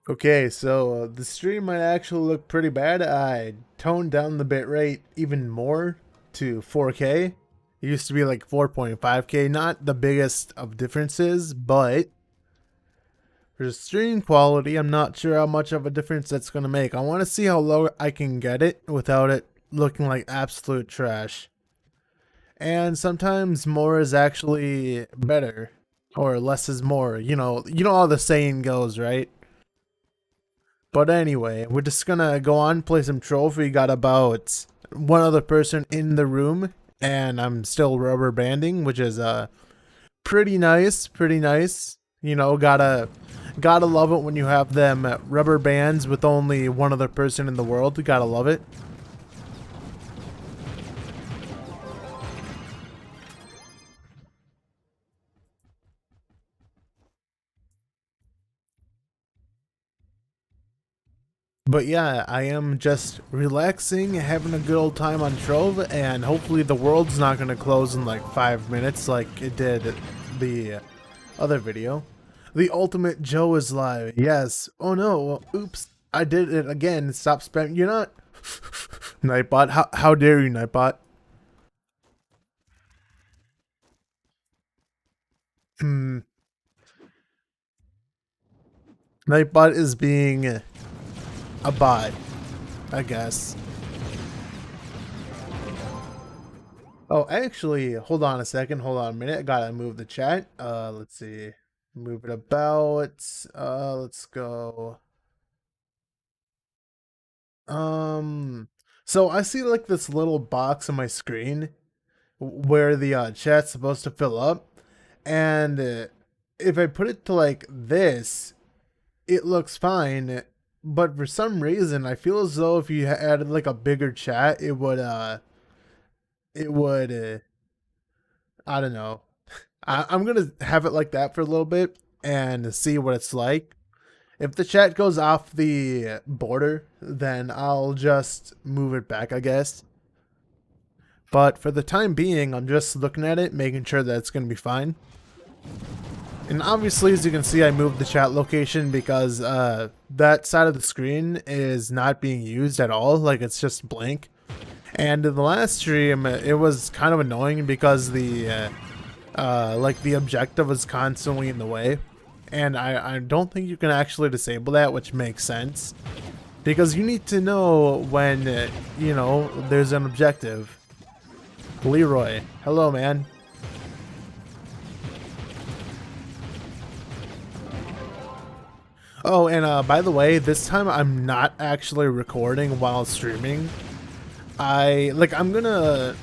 Okay, so the stream might actually look pretty bad. I toned down the bitrate even more to 4K. It used to be like 4.5K, not the biggest of differences, but for stream quality, I'm not sure how much of a difference that's going to make. I want to see how low I can get it without it looking like absolute trash. And sometimes more is actually better, or less is more. You know how the saying goes, right? But anyway, we're just gonna go on, play some Trove. We got about one other person in the room, and I'm still rubber banding, which is pretty nice, pretty nice. Gotta love it when you have them rubber bands with only one other person in the world. Gotta love it. But yeah, I am just relaxing, having a good old time on Trove, and hopefully the world's not gonna close in like 5 minutes like it did the other video. The ultimate Joe is live. Yes. Oh no. Oops. I did it again. Stop spamming. You're not. Nightbot. How dare you, Nightbot? Hmm. Nightbot is being a bot, I guess. Oh, actually, hold on a second. Hold on a minute. I gotta move the chat. Let's see. Move it about. Let's go. Um, so I see like this little box on my screen where the chat's supposed to fill up, and if I put it to like this, it looks fine. But for some reason, I feel as though if you added like a bigger chat, it would I don't know. I'm gonna have it like that for a little bit and see what it's like. If the chat goes off the border, then I'll just move it back, I guess. But for the time being, I'm just looking at it, making sure that it's going to be fine. And obviously, as you can see, I moved the chat location because that side of the screen is not being used at all. Like, it's just blank. And in the last stream, it was kind of annoying because the objective was constantly in the way. And I don't think you can actually disable that, which makes sense. Because you need to know when, there's an objective. Leroy, hello, man. Oh, and by the way, this time I'm not actually recording while streaming. I'm gonna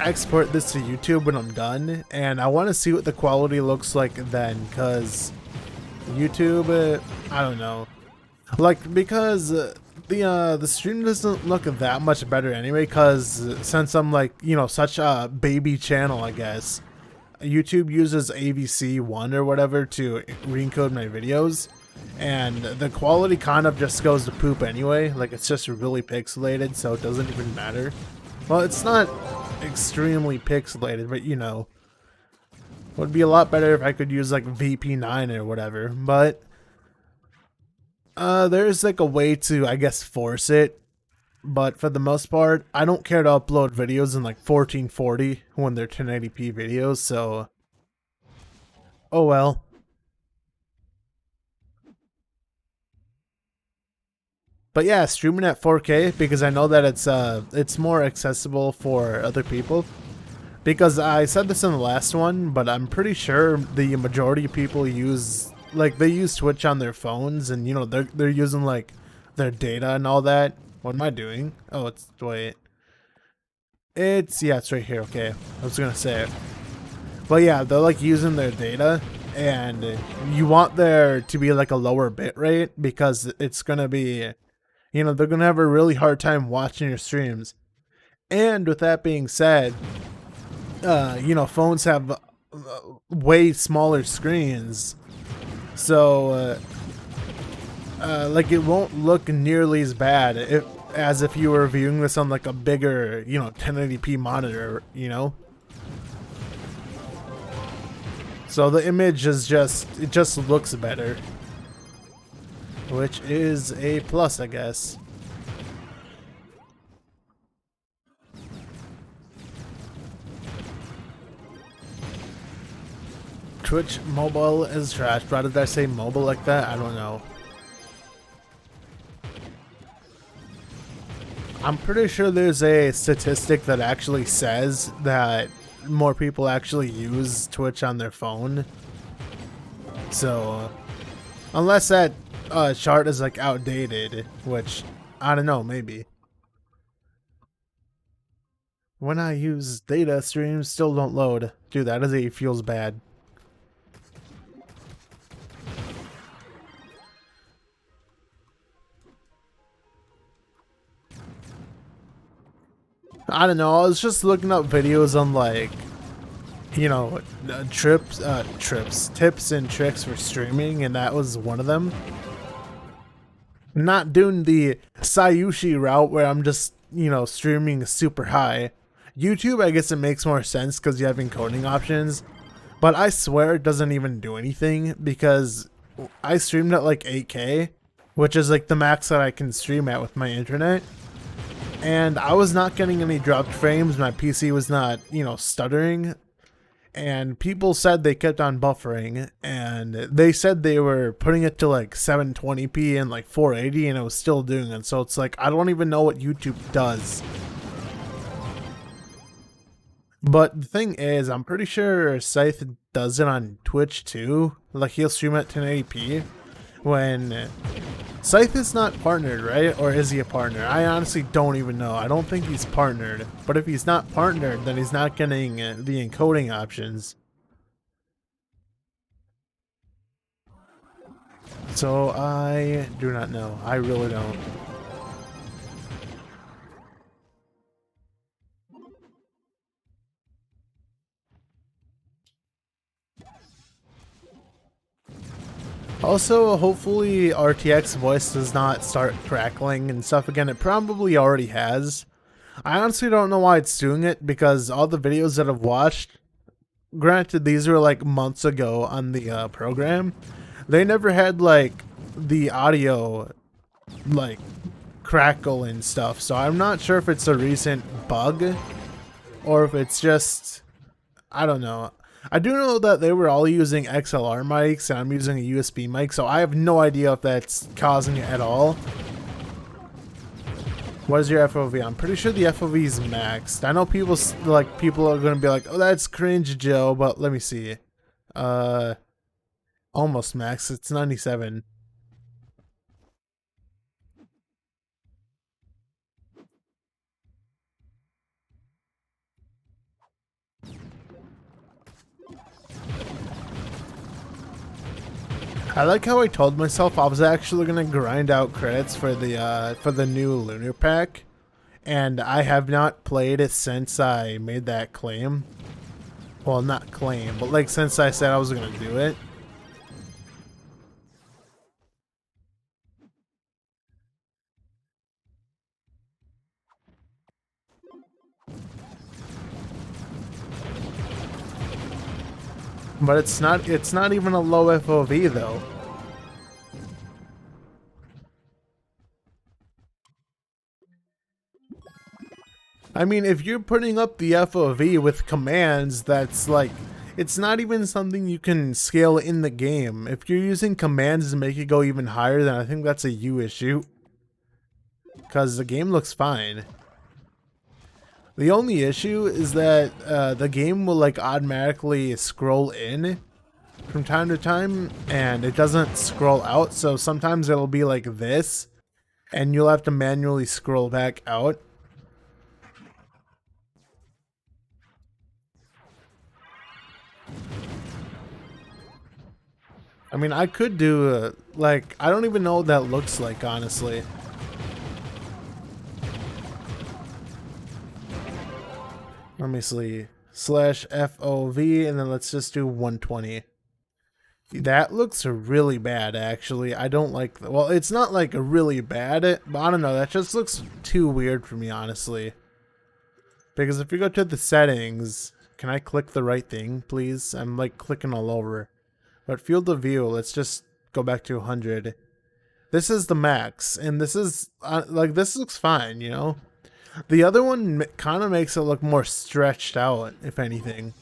export this to YouTube when I'm done, and I want to see what the quality looks like then, because YouTube, I don't know. Because the stream doesn't look that much better anyway, because since I'm such a baby channel, I guess, YouTube uses AVC1 or whatever to re-encode my videos, and the quality kind of just goes to poop anyway. Like, it's just really pixelated, so it doesn't even matter. Well, it's not extremely pixelated, but would be a lot better if I could use like VP9 or whatever, but there's like a way to, I guess, force it. But for the most part, I don't care to upload videos in like 1440 when they're 1080p videos, so oh well. But yeah, streaming at 4K because I know that it's more accessible for other people. Because I said this in the last one, but I'm pretty sure the majority of people use Twitch on their phones, and they're using like their data and all that. What am I doing? Oh, it's right here. Okay, I was gonna say it, but yeah, they're like using their data, and you want there to be like a lower bit rate because it's gonna be, they're gonna have a really hard time watching your streams. And with that being said, phones have way smaller screens, so it won't look nearly as bad as if you were viewing this on like a bigger 1080p monitor. So the image is just looks better. which is a plus, I guess. Twitch mobile is trash. Why did I say mobile like that? I don't know. I'm pretty sure there's a statistic that actually says that more people actually use Twitch on their phone. So, unless that chart is like outdated, which I don't know, maybe. When I use data, streams still don't load. Dude, that is it feels bad. I don't know, I was just looking up videos on like, you know, tips and tricks for streaming, and that was one of them. Not doing the Sayushi route where I'm just, you know, streaming super high. YouTube, I guess it makes more sense because you have encoding options, but I swear it doesn't even do anything because I streamed at like 8K, which is like the max that I can stream at with my internet. And I was not getting any dropped frames. My PC was not, you know, stuttering. And people said they kept on buffering. And they said they were putting it to like 720p and like 480 and it was still doing it. So it's like, I don't even know what YouTube does. But the thing is, I'm pretty sure Scythe does it on Twitch too. Like he'll stream at 1080p when Scythe is not partnered, right? Or is he a partner? I honestly don't even know. I don't think he's partnered. But if he's not partnered, then he's not getting the encoding options. So I do not know. I really don't. Also, hopefully RTX voice does not start crackling and stuff again. It probably already has. I honestly don't know why it's doing it because all the videos that I've watched, granted these were like months ago on the program, they never had like the audio like crackle and stuff. So I'm not sure if it's a recent bug or if it's just, I don't know. I do know that they were all using XLR mics and I'm using a USB mic, so I have no idea if that's causing it at all. What is your FOV? I'm pretty sure the FOV is maxed. I know people are going to be like, "Oh, that's cringe, Joe," but let me see. Almost max. It's 97. I like how I told myself I was actually gonna grind out credits for the new Lunar Pack, and I have not played it since I made that claim. Well, not claim, but like since I said I was gonna do it. But it's not even a low FOV though. I mean, if you're putting up the FOV with commands, that's like, it's not even something you can scale in the game. If you're using commands to make it go even higher, then I think that's a you issue. Because the game looks fine. The only issue is that the game will like automatically scroll in from time to time, and it doesn't scroll out, so sometimes it'll be like this, and you'll have to manually scroll back out. I mean, I could do, like, I don't even know what that looks like, honestly. Let me see. /FOV, and then let's just do 120. That looks really bad, actually. I don't like, well, it's not like really bad, but I don't know, that just looks too weird for me, honestly. Because if you go to the settings, can I click the right thing, please? I'm like clicking all over. But field of view, let's just go back to 100. This is the max, and this is like this looks fine, you know. The other one kind of makes it look more stretched out, if anything.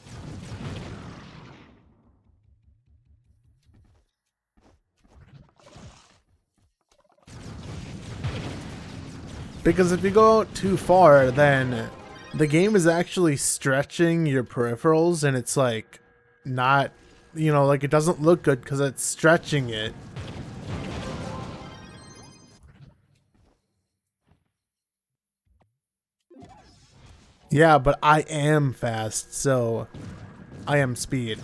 Because if you go out too far, then the game is actually stretching your peripherals, and it's like not, you know, like it doesn't look good because it's stretching it. Yeah, but I am fast, so I am speed.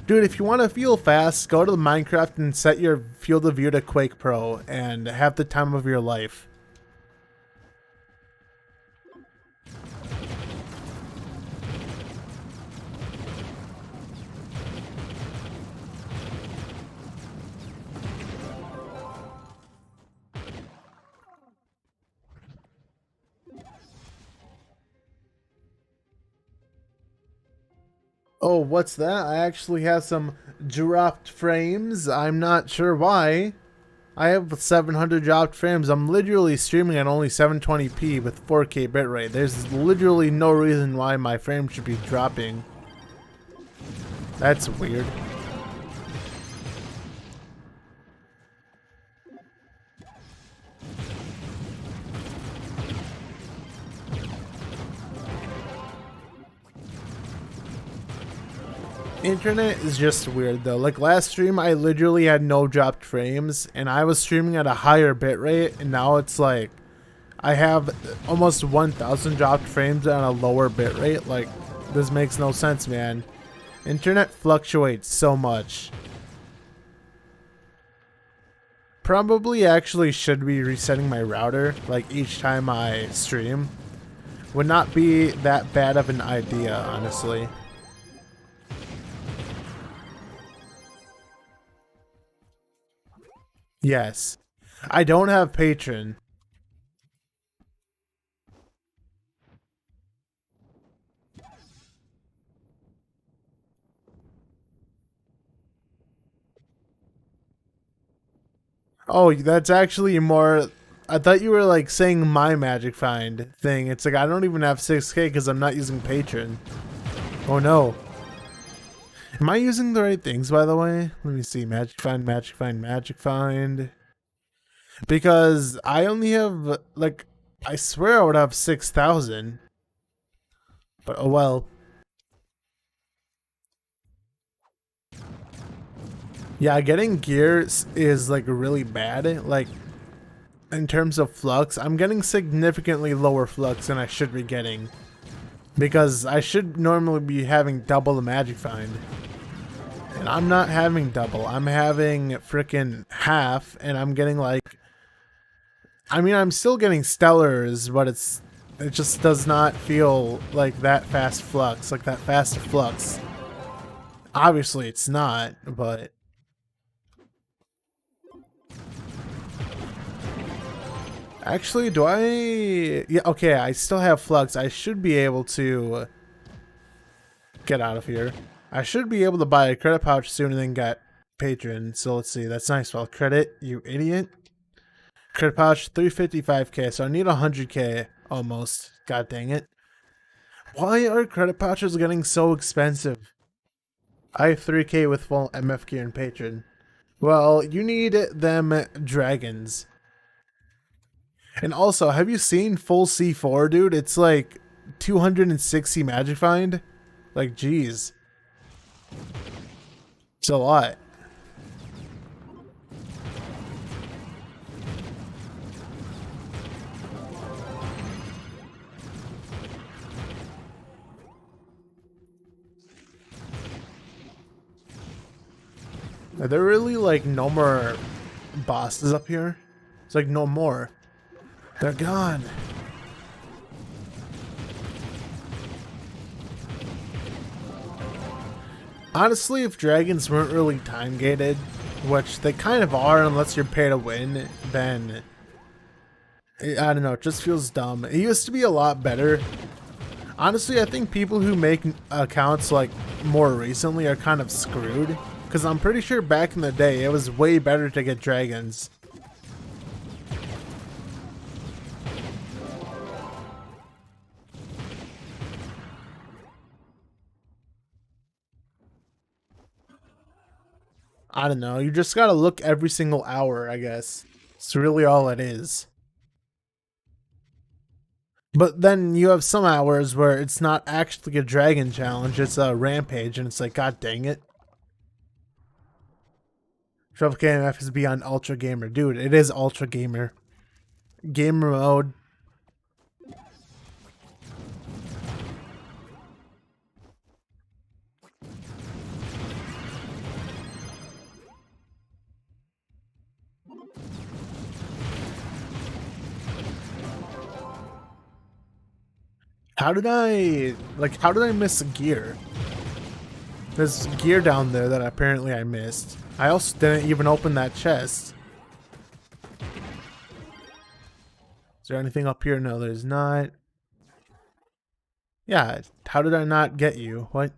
Dude, if you want to feel fast, go to Minecraft and set your field of view to Quake Pro and have the time of your life. Oh, what's that? I actually have some dropped frames. I'm not sure why. I have 700 dropped frames. I'm literally streaming at only 720p with 4K bitrate. There's literally no reason why my frame should be dropping. That's weird. Internet is just weird though. Like last stream, I literally had no dropped frames, and I was streaming at a higher bitrate, and now it's like I have almost 1,000 dropped frames on a lower bitrate. Like, this makes no sense, man. Internet fluctuates so much. Probably actually should be resetting my router like each time I stream. Would not be that bad of an idea, honestly. Yes. I don't have Patreon. Oh, that's actually more... I thought you were like saying my Magic Find thing. It's like I don't even have 6K because I'm not using Patreon. Oh no. Am I using the right things, by the way? Let me see. Magic Find, Magic Find, Magic Find. Because I only have, like, I swear I would have 6,000. But oh well. Yeah, getting gear is like really bad. Like, in terms of flux, I'm getting significantly lower flux than I should be getting. Because I should normally be having double the Magic Find. And I'm not having double. I'm having frickin' half, and I'm getting like... I mean, I'm still getting stellars, but it just does not feel like that fast flux, like that fast flux. Obviously, it's not, but... Actually, do I... Yeah, okay, I still have flux. I should be able to get out of here. I should be able to buy a credit pouch soon and then get Patreon. So let's see. That's nice. Well, credit, you idiot. Credit pouch, 355k. So I need 100k almost. God dang it. Why are credit pouches getting so expensive? I have 3k with full MF gear and Patreon. Well, you need them dragons. And also, have you seen full C4, dude? It's like 260 Magic Find. Like, geez. It's a lot. Are there really, like, no more bosses up here? It's like, no more. They're gone. Honestly, if dragons weren't really time gated, which they kind of are unless you're pay to win, then I don't know, it just feels dumb. It used to be a lot better. Honestly, I think people who make accounts like more recently are kind of screwed, because I'm pretty sure back in the day it was way better to get dragons. I don't know. You just gotta look every single hour, I guess. It's really all it is. But then you have some hours where it's not actually a dragon challenge, it's a rampage, and it's like, god dang it. Trove KMF is beyond Ultra Gamer. Dude, it is Ultra Gamer. Gamer mode. How did I miss a gear? There's gear down there that apparently I missed. I also didn't even open that chest. Is there anything up here? No, there's not. Yeah, how did I not get you? What?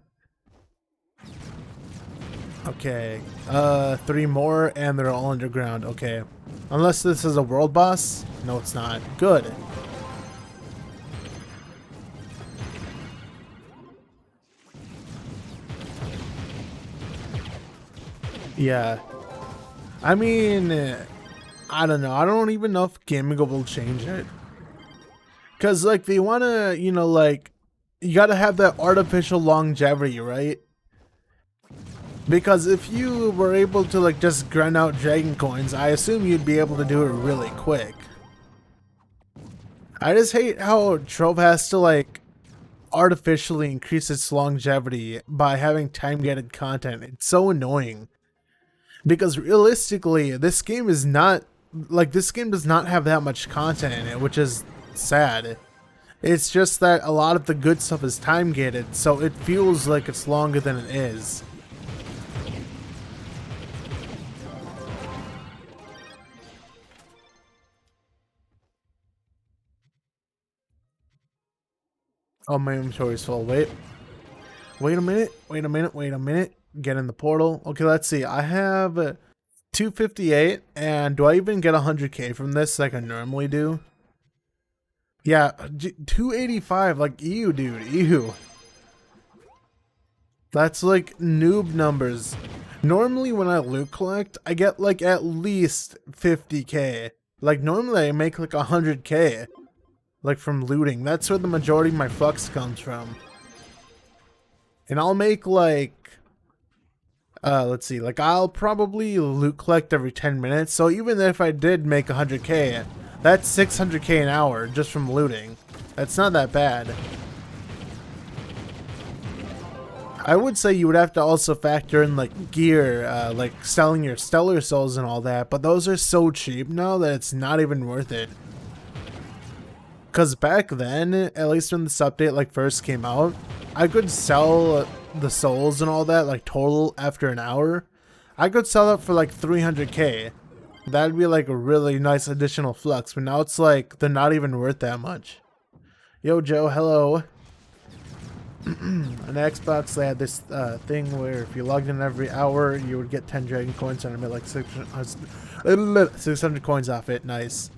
Okay, 3 more and they're all underground. Okay. Unless this is a world boss? No, it's not. Good. Yeah. I mean, I don't know. I don't even know if Gaming will change it. Because, like, they want to, you know, like, you got to have that artificial longevity, right? Because if you were able to, like, just grind out dragon coins, I assume you'd be able to do it really quick. I just hate how Trove has to, like, artificially increase its longevity by having time-gated content. It's so annoying. Because realistically, this game is not, like, this game does not have that much content in it, which is sad. It's just that a lot of the good stuff is time-gated, so it feels like it's longer than it is. Oh, my inventory's full. Wait a minute. Wait a minute. Get in the portal. Okay, let's see. I have 258, and do I even get 100k from this like I normally do? Yeah, 285. Like, ew, dude. Ew. That's like noob numbers. Normally when I loot collect, I get like at least 50k. Like, normally I make like 100k. Like, from looting. That's where the majority of my flux comes from. And I'll make like, let's see, like, I'll probably loot collect every 10 minutes. So even if I did make 100k, that's 600k an hour just from looting. That's not that bad. I would say you would have to also factor in like gear, like selling your stellar souls and all that, but those are so cheap now that it's not even worth it. Because back then, at least when this update like first came out, I could sell the souls and all that, like total after an hour. I could sell it for like 300k. That'd be like a really nice additional flux, but now it's like they're not even worth that much. Yo, Joe, hello. On Xbox, they had this thing where if you logged in every hour, you would get 10 dragon coins and I made like 600 coins off it. Nice.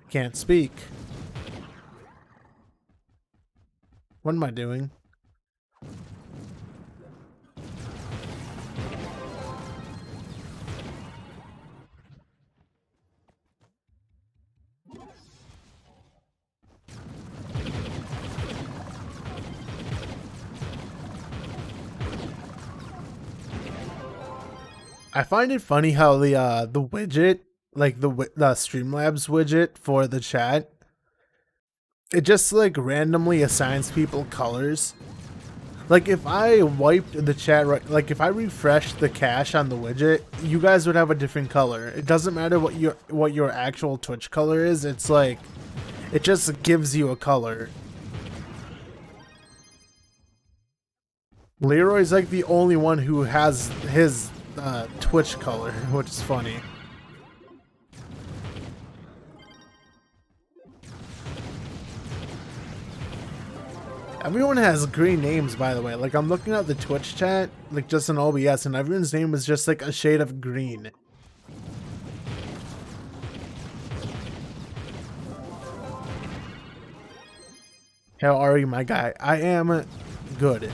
Can't speak. What am I doing? I find it funny how the widget, like the Streamlabs widget for the chat, it just like randomly assigns people colors. Like, if I wiped the chat, right, like if I refreshed the cache on the widget, you guys would have a different color. It doesn't matter what your actual Twitch color is. It's like, it just gives you a color. Leroy's like the only one who has his Twitch color, which is funny. Everyone has green names, by the way. Like, I'm looking at the Twitch chat, like just in OBS, and everyone's name is just like a shade of green. How are you, my guy? I am good.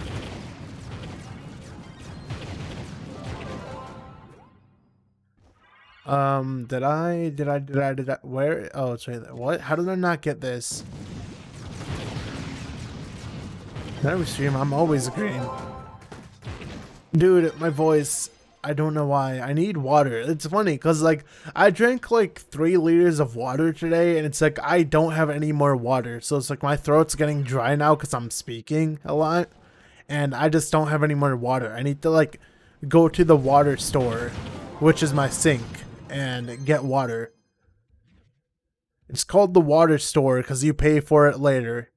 Did I, where? Oh, it's right there. What? How did I not get this? Every stream, I'm always agreeing. Dude, my voice, I don't know why. I need water. It's funny, because, like, I drank, like, 3 liters of water today, and it's like, I don't have any more water. So it's like, my throat's getting dry now because I'm speaking a lot, and I just don't have any more water. I need to, like, go to the water store, which is my sink, and get water. It's called the water store because you pay for it later.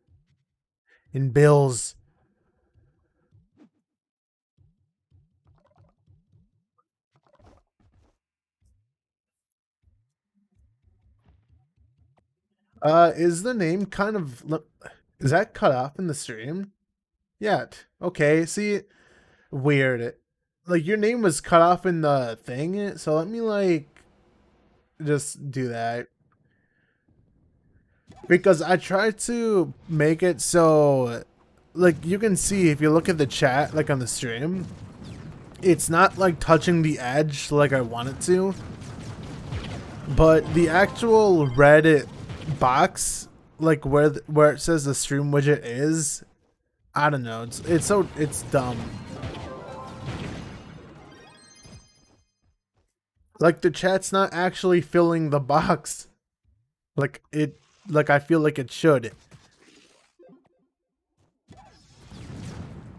In bills. Is the name kind of... Is that cut off in the stream? Yeah. Okay, see... Weird. Like, your name was cut off in the thing, so let me, like... Just do that. Because I tried to make it so... Like, you can see if you look at the chat, like, on the stream... It's not, like, touching the edge like I want it to. But the actual red box, like where it says the stream widget is, I don't know. It's dumb. Like the chat's not actually filling the box. Like I feel like it should.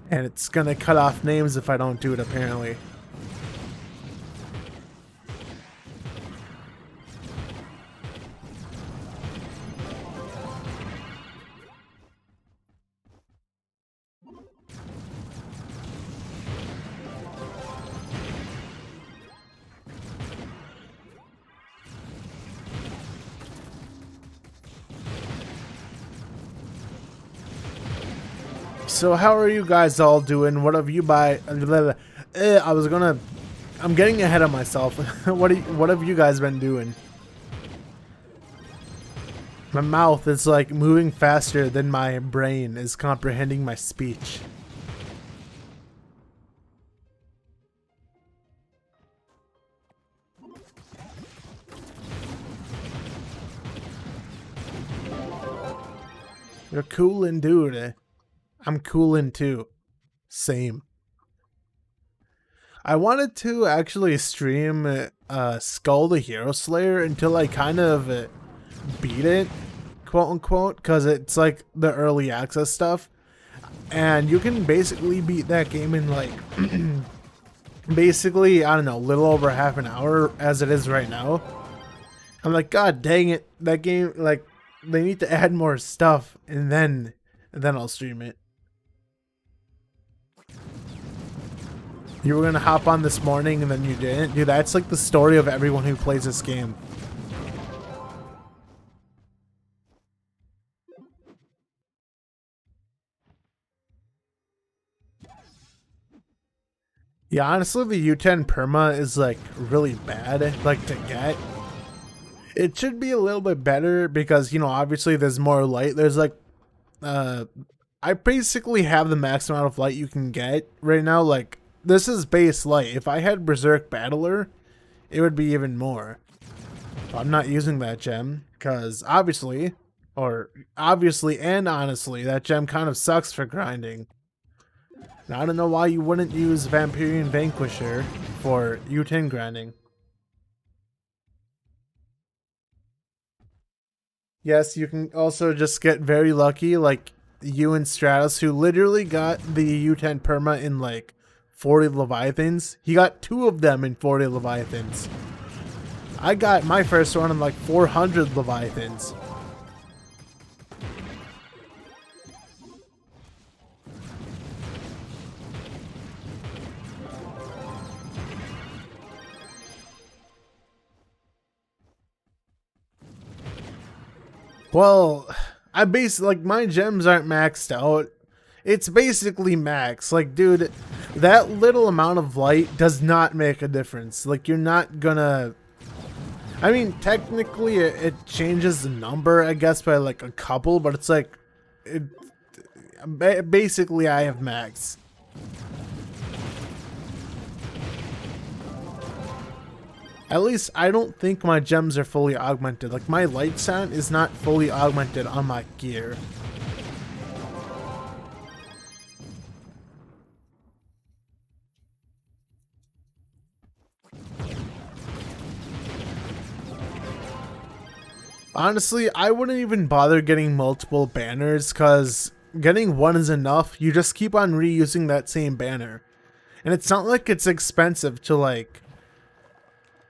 And it's gonna cut off names if I don't do it, apparently. So how are you guys all doing? What have you I'm getting ahead of myself. What have you guys been doing? My mouth is like moving faster than my brain is comprehending my speech. You're coolin', dude. I'm coolin' too. Same. I wanted to actually stream Skull the Hero Slayer until I kind of beat it, quote unquote, because it's like the early access stuff. And you can basically beat that game in like, basically, I don't know, a little over half an hour as it is right now. I'm like, God dang it, that game, like, they need to add more stuff, and then I'll stream it. You were gonna hop on this morning and then you didn't? Dude, that's like the story of everyone who plays this game. Yeah, honestly, the U10 perma is like really bad, like to get. It should be a little bit better because, you know, obviously there's more light. There's like, I basically have the max amount of light you can get right now. Like, this is base light. If I had Berserk Battler, it would be even more. But I'm not using that gem because obviously and honestly, that gem kind of sucks for grinding. Now, I don't know why you wouldn't use Vampirian Vanquisher for U10 grinding. Yes, you can also just get very lucky, like you and Stratus, who literally got the U10 perma in like 40 Leviathans. He got 2 of them in 40 Leviathans. I got my first one in like 400 Leviathans. Well, I basically, like, my gems aren't maxed out. It's basically max. Like, dude, that little amount of light does not make a difference. Like, you're not gonna... I mean, technically, it changes the number, I guess, by, like, a couple, but it's like... basically, I have max. At least I don't think my gems are fully augmented. Like my light sound is not fully augmented on my gear. Honestly, I wouldn't even bother getting multiple banners because getting one is enough. You just keep on reusing that same banner. And it's not like it's expensive to, like,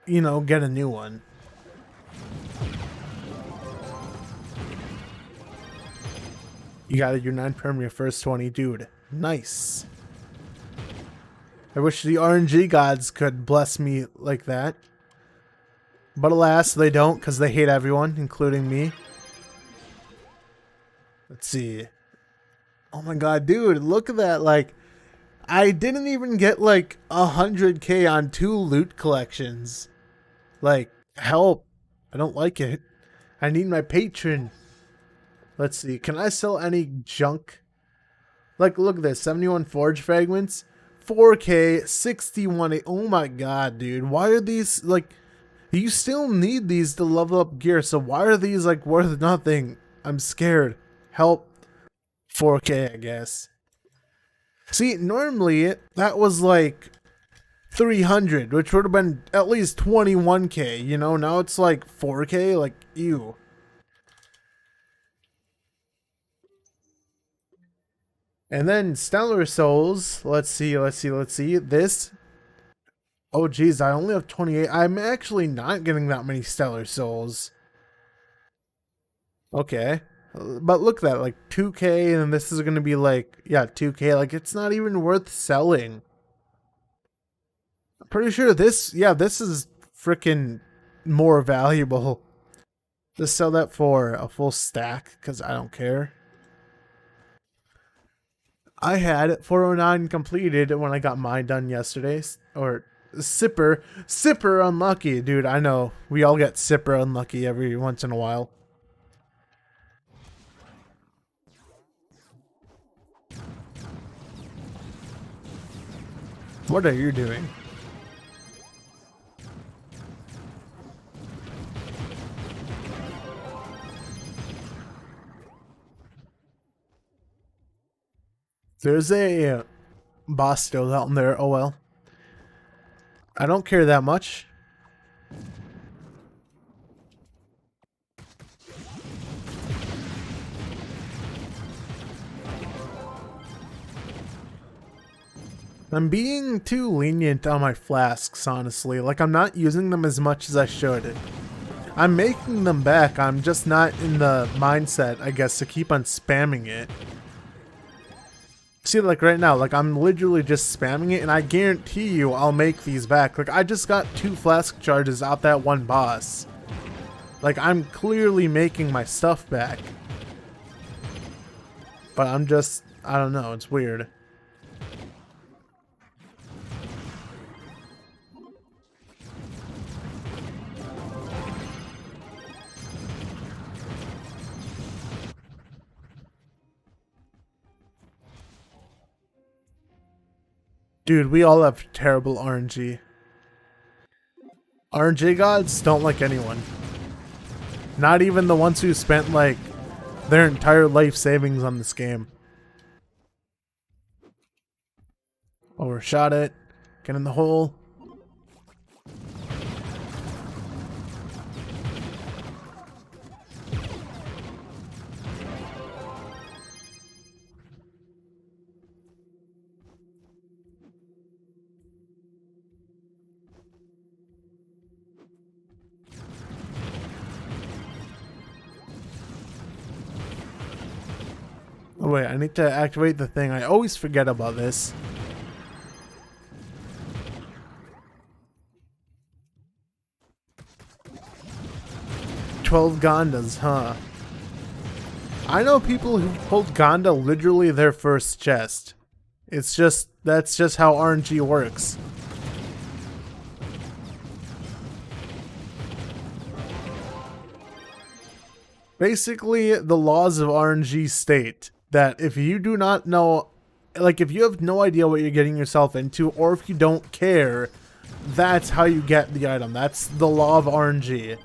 you know, get a new one. You got your 9 perm your first 20, dude. Nice. I wish the RNG gods could bless me like that. But alas, they don't because they hate everyone, including me. Let's see. Oh my god, dude, look at that. Like, I didn't even get like 100k on 2 loot collections. Like, help. I don't like it. I need my patron. Let's see. Can I sell any junk? Like, look at this. 71 forge fragments. 4k, 61. Oh my god, dude. Why are these, like, you still need these to level up gear. So why are these, like, worth nothing? I'm scared. Help. 4k, I guess. See, normally that was like 300, which would have been at least 21k, you know? Now it's like 4k, like, ew. And then Stellar Souls, let's see. This, oh geez, I only have 28. I'm actually not getting that many Stellar Souls. Okay. But look at that, like 2k, and this is gonna be like, yeah, 2k, like it's not even worth selling. I'm pretty sure this, yeah, this is freaking more valuable. Just sell that for a full stack, because I don't care. I had 409 completed when I got mine done yesterday, or Sipper unlucky, dude. I know we all get Sipper unlucky every once in a while. What are you doing? There's a boss still out in there. Oh well. I don't care that much. I'm being too lenient on my flasks, honestly. Like, I'm not using them as much as I should. I'm making them back. I'm just not in the mindset, I guess, to keep on spamming it. See, like right now, like I'm literally just spamming it, and I guarantee you I'll make these back. Like, I just got 2 flask charges out that one boss. Like, I'm clearly making my stuff back. But I'm just, I don't know, it's weird. Dude, we all have terrible RNG. RNG gods don't like anyone. Not even the ones who spent, like, their entire life savings on this game. Overshot it. Get in the hole. Oh wait, I need to activate the thing. I always forget about this. "12 Gondas, huh? I know people who pulled Gonda literally their first chest. It's just, that's just how RNG works. Basically, the laws of RNG state that if you do not know, like if you have no idea what you're getting yourself into, or if you don't care, that's how you get the item. That's the law of RNG.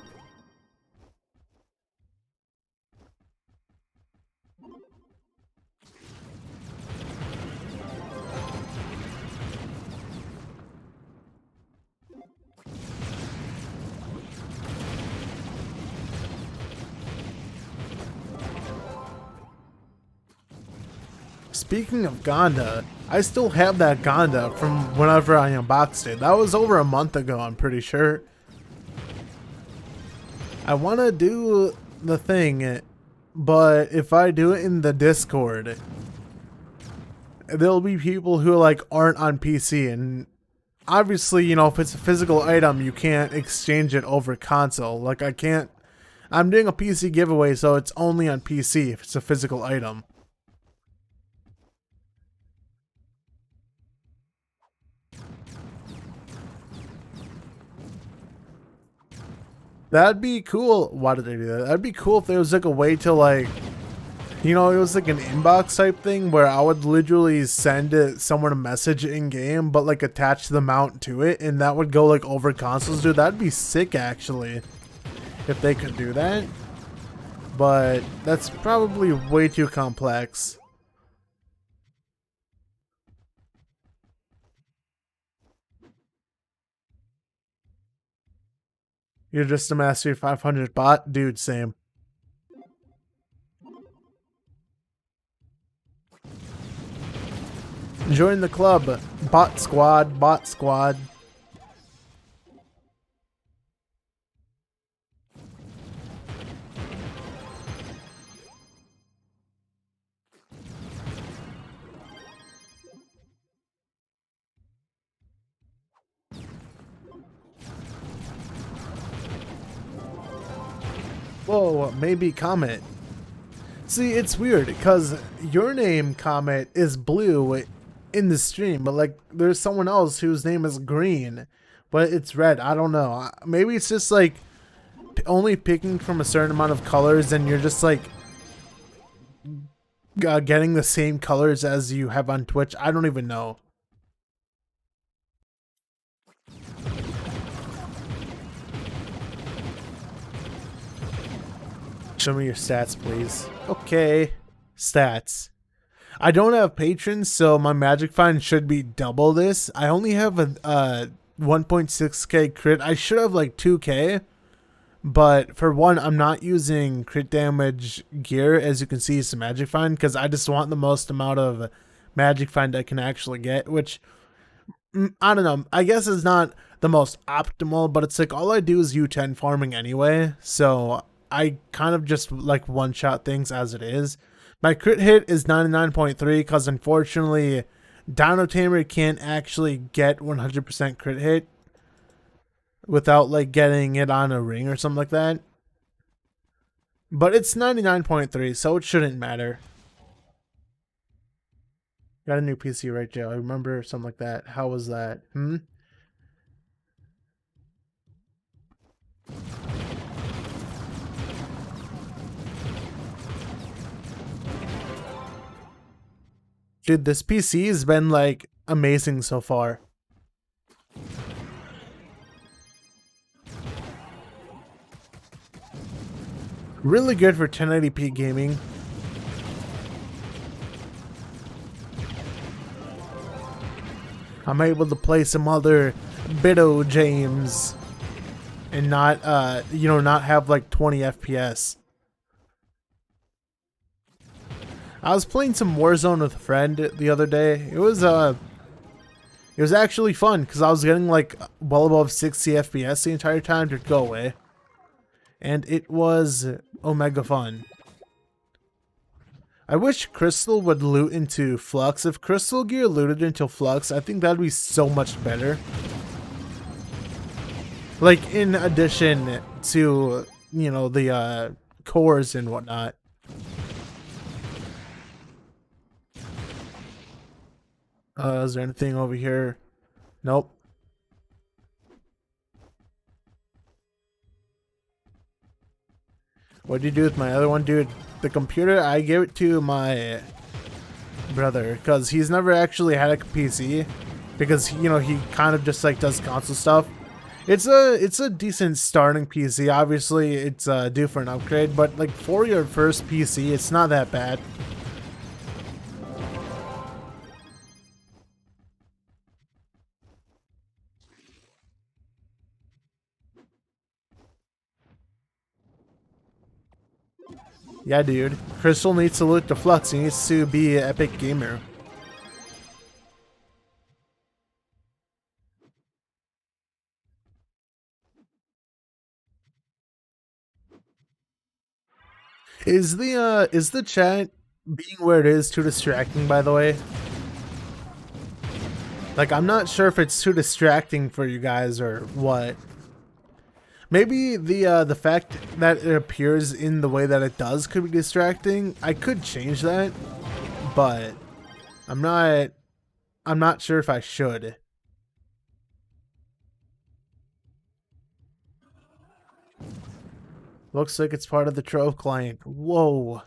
Speaking of Gonda, I still have that Gonda from whenever I unboxed it. That was over a month ago, I'm pretty sure. I want to do the thing, but if I do it in the Discord, there'll be people who like aren't on PC, and obviously, you know, if it's a physical item, you can't exchange it over console. Like I can't, I'm doing a PC giveaway, so it's only on PC if it's a physical item. That'd be cool. Why did they do that? That'd be cool if there was like a way to like, you know, it was like an inbox type thing where I would literally send someone a message in game, but like attach the mount to it, and that would go like over consoles. Dude, that'd be sick actually, if they could do that. But that's probably way too complex. You're just a Mastery 500 bot? Dude, same. Join the club. Bot squad, bot squad. Whoa, maybe Comet. See, it's weird because your name, Comet, is blue in the stream, but like there's someone else whose name is green, but it's red. I don't know. Maybe it's just like only picking from a certain amount of colors, and you're just like getting the same colors as you have on Twitch. I don't even know. Show me your stats, please. Okay. Stats. I don't have patrons, so my magic find should be double this. I only have a 1.6k crit. I should have like 2k. But for one, I'm not using crit damage gear, as you can see, it's a magic find, because I just want the most amount of magic find I can actually get, which, I don't know, I guess is not the most optimal, but it's like all I do is U10 farming anyway, so I kind of just like one-shot things as it is. My crit hit is 99.3 because unfortunately Dino Tamer can't actually get 100% crit hit without like getting it on a ring or something like that. But it's 99.3, so it shouldn't matter. Got a new PC, right, Joe? I remember something like that. How was that? Dude, this PC has been like amazing so far. Really good for 1080p gaming. I'm able to play some other Bido James and not you know, not have like 20 FPS. I was playing some Warzone with a friend the other day. It was actually fun because I was getting like well above 60 FPS the entire time to go away. And it was omega fun. I wish Crystal would loot into Flux. If Crystal gear looted into Flux, I think that'd be so much better. Like in addition to, you know, the cores and whatnot. Is there anything over here? Nope. What do you do with my other one, dude? The computer, I gave it to my brother because he's never actually had a PC. because you know he kind of just like does console stuff. It's a decent starting PC. Obviously, it's due for an upgrade, but like for your first PC, it's not that bad. Yeah, dude. Crystal needs to loot the flux. He needs to be an epic gamer. Is the chat being where it is too distracting, by the way? Like, I'm not sure if it's too distracting for you guys or what. Maybe the fact that it appears in the way that it does could be distracting. I could change that, but I'm not sure if I should. Looks like it's part of the Trove client. Whoa.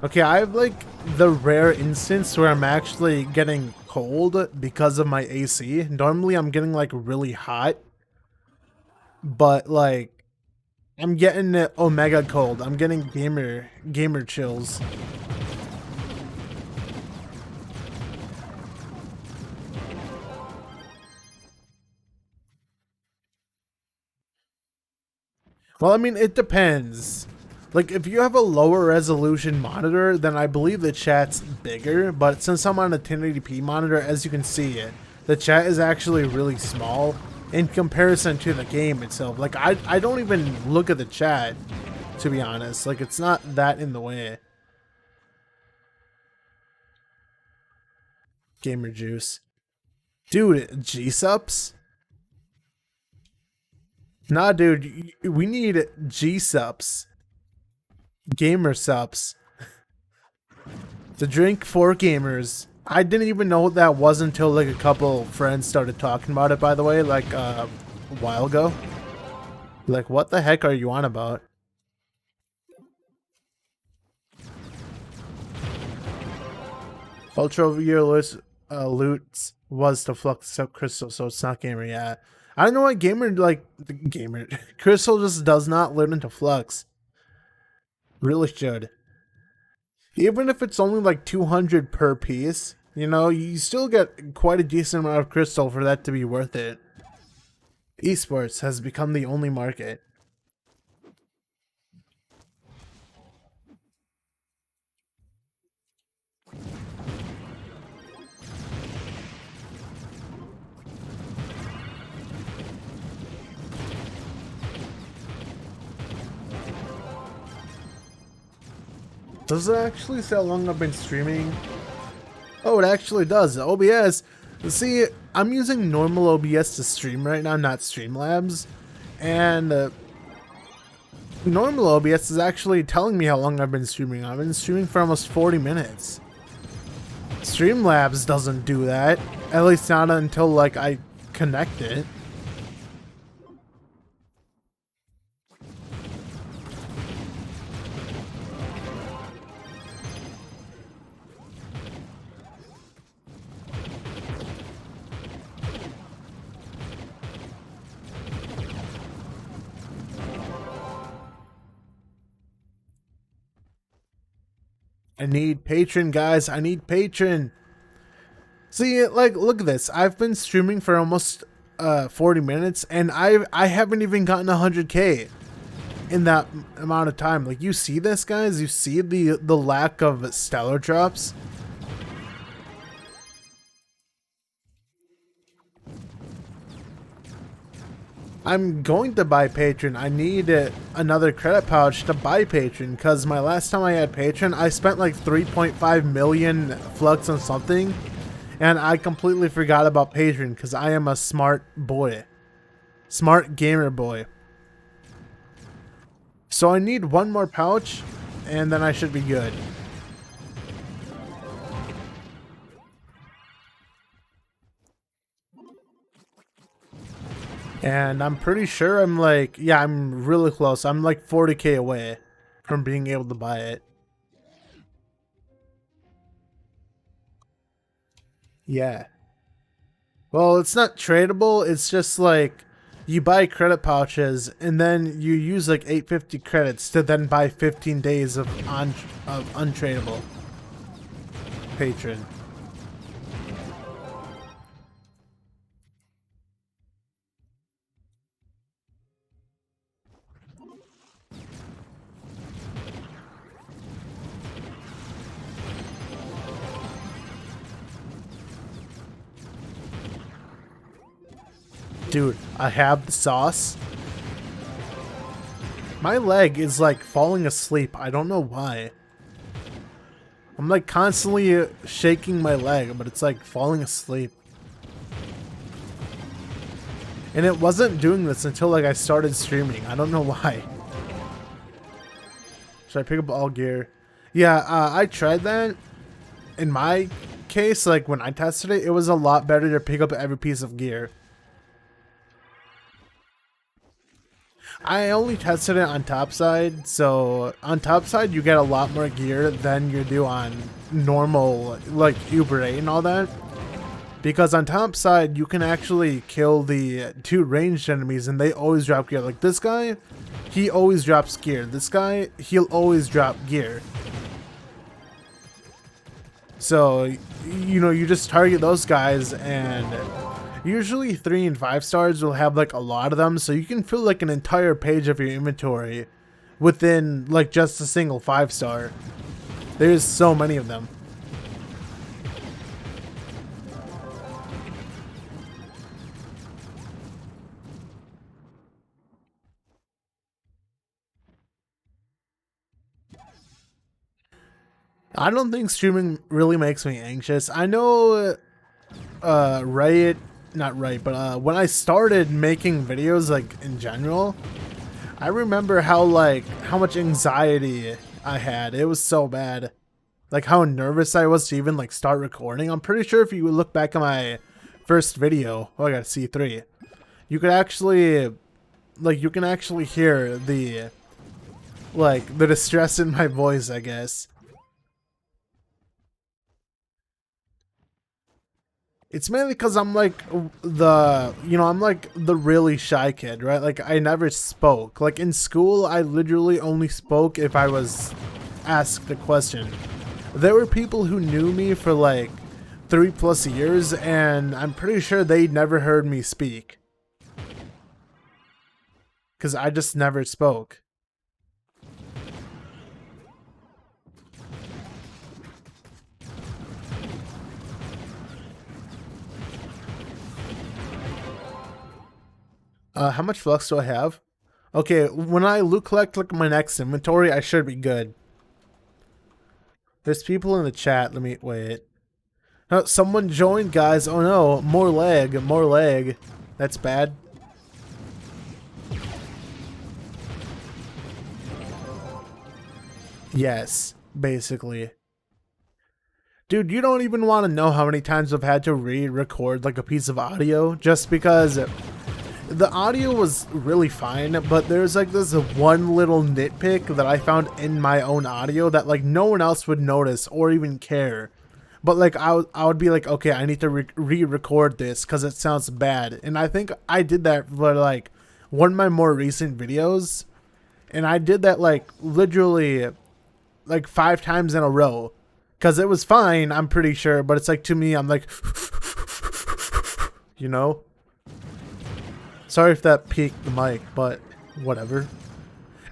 Okay, I have like the rare instance where I'm actually getting cold because of my AC. Normally I'm getting like really hot, but like I'm getting it omega cold. I'm getting gamer chills. Well, I mean, it depends. Like, if you have a lower resolution monitor, then I believe the chat's bigger, but since I'm on a 1080p monitor, as you can see, the chat is actually really small in comparison to the game itself. Like, I don't even look at the chat, to be honest. Like, it's not that in the way. Gamer juice. Dude, G-Sups? Nah, dude, we need G-Sups. Gamer Sups. The drink for gamers. I didn't even know what that was until like a couple friends started talking about it, by the way, like a while ago. Like, what the heck are you on about? Ultra of your loot was to flux up crystal, so it's not gamer yet. I don't know why gamer, like, gamer. Crystal just does not loot into flux. Really should. Even if it's only like 200 per piece, you know, you still get quite a decent amount of crystal for that to be worth it. Esports has become the only market. Does it actually say how long I've been streaming? Oh, it actually does. OBS. See, I'm using normal OBS to stream right now, not Streamlabs. And normal OBS is actually telling me how long I've been streaming. I've been streaming for almost 40 minutes. Streamlabs doesn't do that. At least not until like I connect it. I need patron, guys. I need patron. See, like, look at this. I've been streaming for almost 40 minutes, and I haven't even gotten 100K in that amount of time. Like, you see this, guys? You see the lack of stellar drops? I'm going to buy Patron. I need another credit pouch to buy Patron, because my last time I had Patron, I spent like 3.5 million flux on something, and I completely forgot about Patron because I am a smart boy. Smart gamer boy. So I need one more pouch, and then I should be good. And I'm pretty sure I'm like, yeah, I'm really close. I'm like 40k away from being able to buy it. Yeah. Well, it's not tradable. It's just like you buy credit pouches and then you use like 850 credits to then buy 15 days of untradable patron. Dude, I have the sauce. My leg is like falling asleep. I don't know why. I'm like constantly shaking my leg, but it's like falling asleep. And it wasn't doing this until like I started streaming. I don't know why. Should I pick up all gear? Yeah, I tried that. In my case, like when I tested it, it was a lot better to pick up every piece of gear. I only tested it on topside, so on topside you get a lot more gear than you do on normal, like Uber 8 and all that. Because on topside you can actually kill the 2 ranged enemies and they always drop gear. Like this guy, he always drops gear. This guy, he'll always drop gear. So, you know, you just target those guys, and usually 3 and 5 stars will have like a lot of them, so you can fill like an entire page of your inventory within like just a single 5 star. There's so many of them. I don't think streaming really makes me anxious. I know right, not right, but when I started making videos like in general, I remember how much anxiety I had. It was so bad. Like how nervous I was to even like start recording. I'm pretty sure if you look back at my first video, oh I got C3, you could actually you can actually hear the the distress in my voice, I guess. It's mainly because I'm like I'm like the really shy kid, right? Like I never spoke. Like in school, I literally only spoke if I was asked a question. There were people who knew me for like 3+ years, and I'm pretty sure they never heard me speak. Because I just never spoke. How much flux do I have? Okay, when I loot collect like my next inventory, I should be good. There's people in the chat. Let me wait. Oh, someone joined, guys. Oh no, more lag, more lag. That's bad. Yes, basically. Dude, you don't even want to know how many times I've had to re-record like a piece of audio just because the audio was really fine, but there's like this one little nitpick that I found in my own audio that like no one else would notice or even care. But like I would be like, okay, I need to re-record this because it sounds bad. And I think I did that for like one of my more recent videos. And I did that like literally like 5 times in a row. Because it was fine, I'm pretty sure. But it's like to me, I'm like, you know? Sorry if that peaked the mic, but whatever.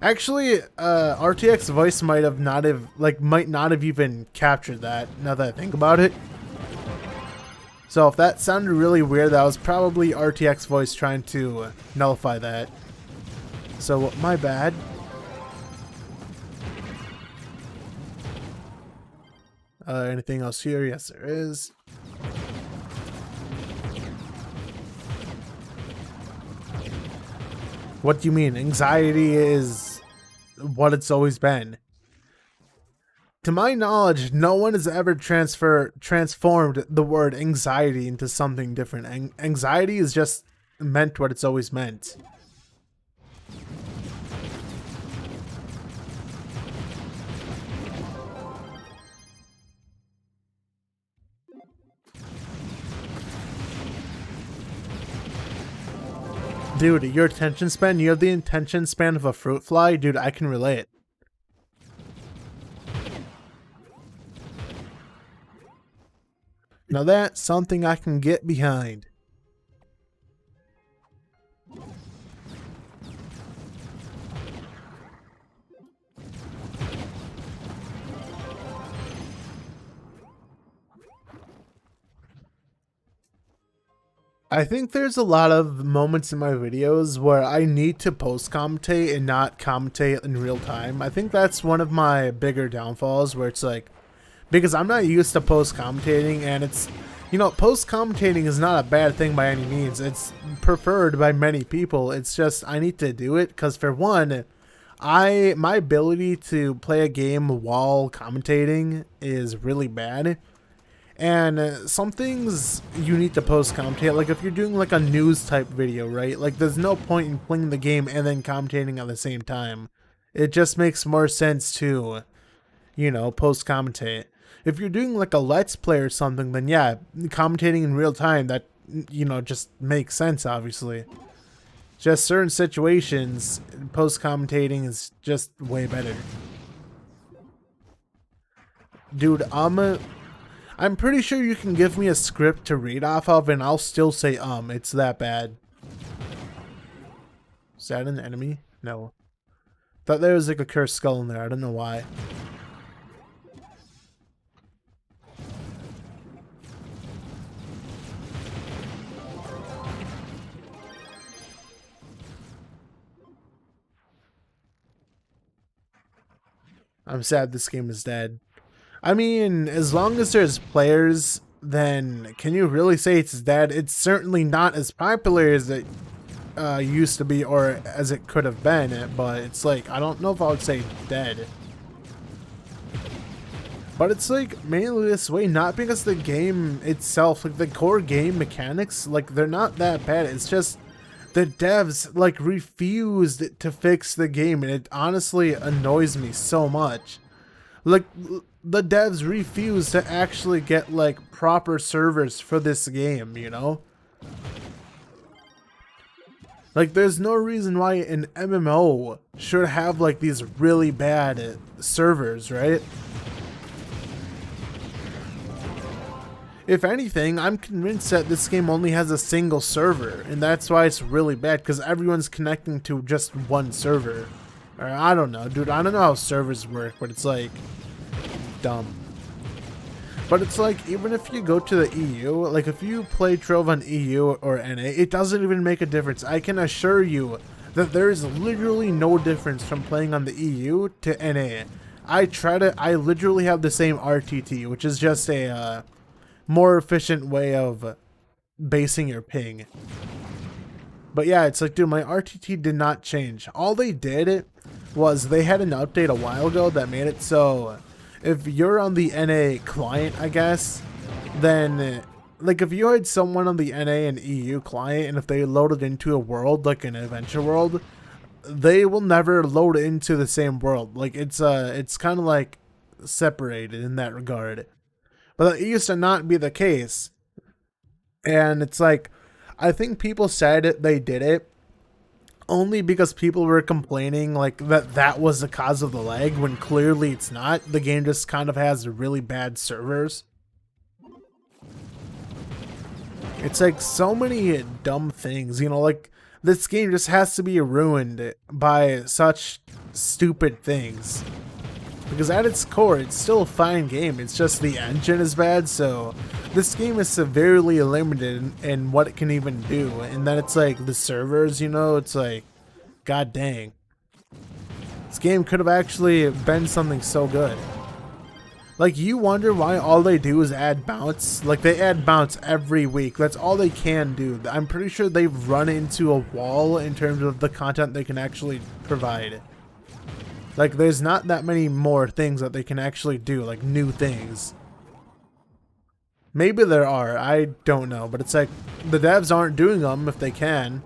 Actually, RTX voice might not have even captured that, now that I think about it. So if that sounded really weird, that was probably RTX voice trying to nullify that. So my bad. Anything else here? Yes, there is. What do you mean? Anxiety is what it's always been. To my knowledge, no one has ever transformed the word anxiety into something different. Anxiety is just meant what it's always meant. Dude, your attention span, you have the attention span of a fruit fly? Dude, I can relate. Now that's something I can get behind. I think there's a lot of moments in my videos where I need to post-commentate and not commentate in real time. I think that's one of my bigger downfalls, where it's like, because I'm not used to post-commentating, and it's, you know, post-commentating is not a bad thing by any means. It's preferred by many people. It's just I need to do it because, for one, my ability to play a game while commentating is really bad. And some things you need to post commentate, like if you're doing like a news type video, right? Like there's no point in playing the game and then commentating at the same time. It just makes more sense to, you know, post commentate. If you're doing like a let's play or something, then yeah, commentating in real time, that, you know, just makes sense, obviously. Just certain situations, post commentating is just way better. Dude, I'm pretty sure you can give me a script to read off of and I'll still say it's that bad. Is that an enemy? No. Thought there was like a cursed skull in there, I don't know why. I'm sad this game is dead. I mean, as long as there's players, then can you really say it's dead? It's certainly not as popular as it used to be, or as it could have been, but it's like, I don't know if I would say dead. But it's like mainly this way, not because the game itself, like the core game mechanics, like they're not that bad. It's just the devs like refused to fix the game, and it honestly annoys me so much. Like, the devs refuse to actually get like proper servers for this game, you know? Like, there's no reason why an MMO should have like these really bad servers, right? If anything, I'm convinced that this game only has a single server, and that's why it's really bad, because everyone's connecting to just one server. Or I don't know, dude, I don't know how servers work, but it's like dumb. But it's like, even if you go to the EU, like if you play Trove on EU or NA, it doesn't even make a difference. I can assure you that there is literally no difference from playing on the EU to NA. I literally have the same RTT, which is just a more efficient way of basing your ping. But yeah, it's like, dude, my RTT did not change. All they did was they had an update a while ago that made it so if you're on the NA client, I guess, then like if you had someone on the NA and EU client, and if they loaded into a world, like an adventure world, they will never load into the same world. Like it's kind of like separated in that regard. But that used to not be the case. And it's like, I think people said they did it only because people were complaining like that was the cause of the lag, when clearly it's not. The game just kind of has really bad servers. It's like so many dumb things, you know, like this game just has to be ruined by such stupid things. Because at its core, it's still a fine game. It's just the engine is bad, so this game is severely limited in what it can even do. And then it's like the servers, you know, it's like, god dang. This game could have actually been something so good. Like, you wonder why all they do is add bounce. Like, they add bounce every week. That's all they can do. I'm pretty sure they've run into a wall in terms of the content they can actually provide. Like, there's not that many more things that they can actually do, like new things. Maybe there are, I don't know, but it's like the devs aren't doing them if they can.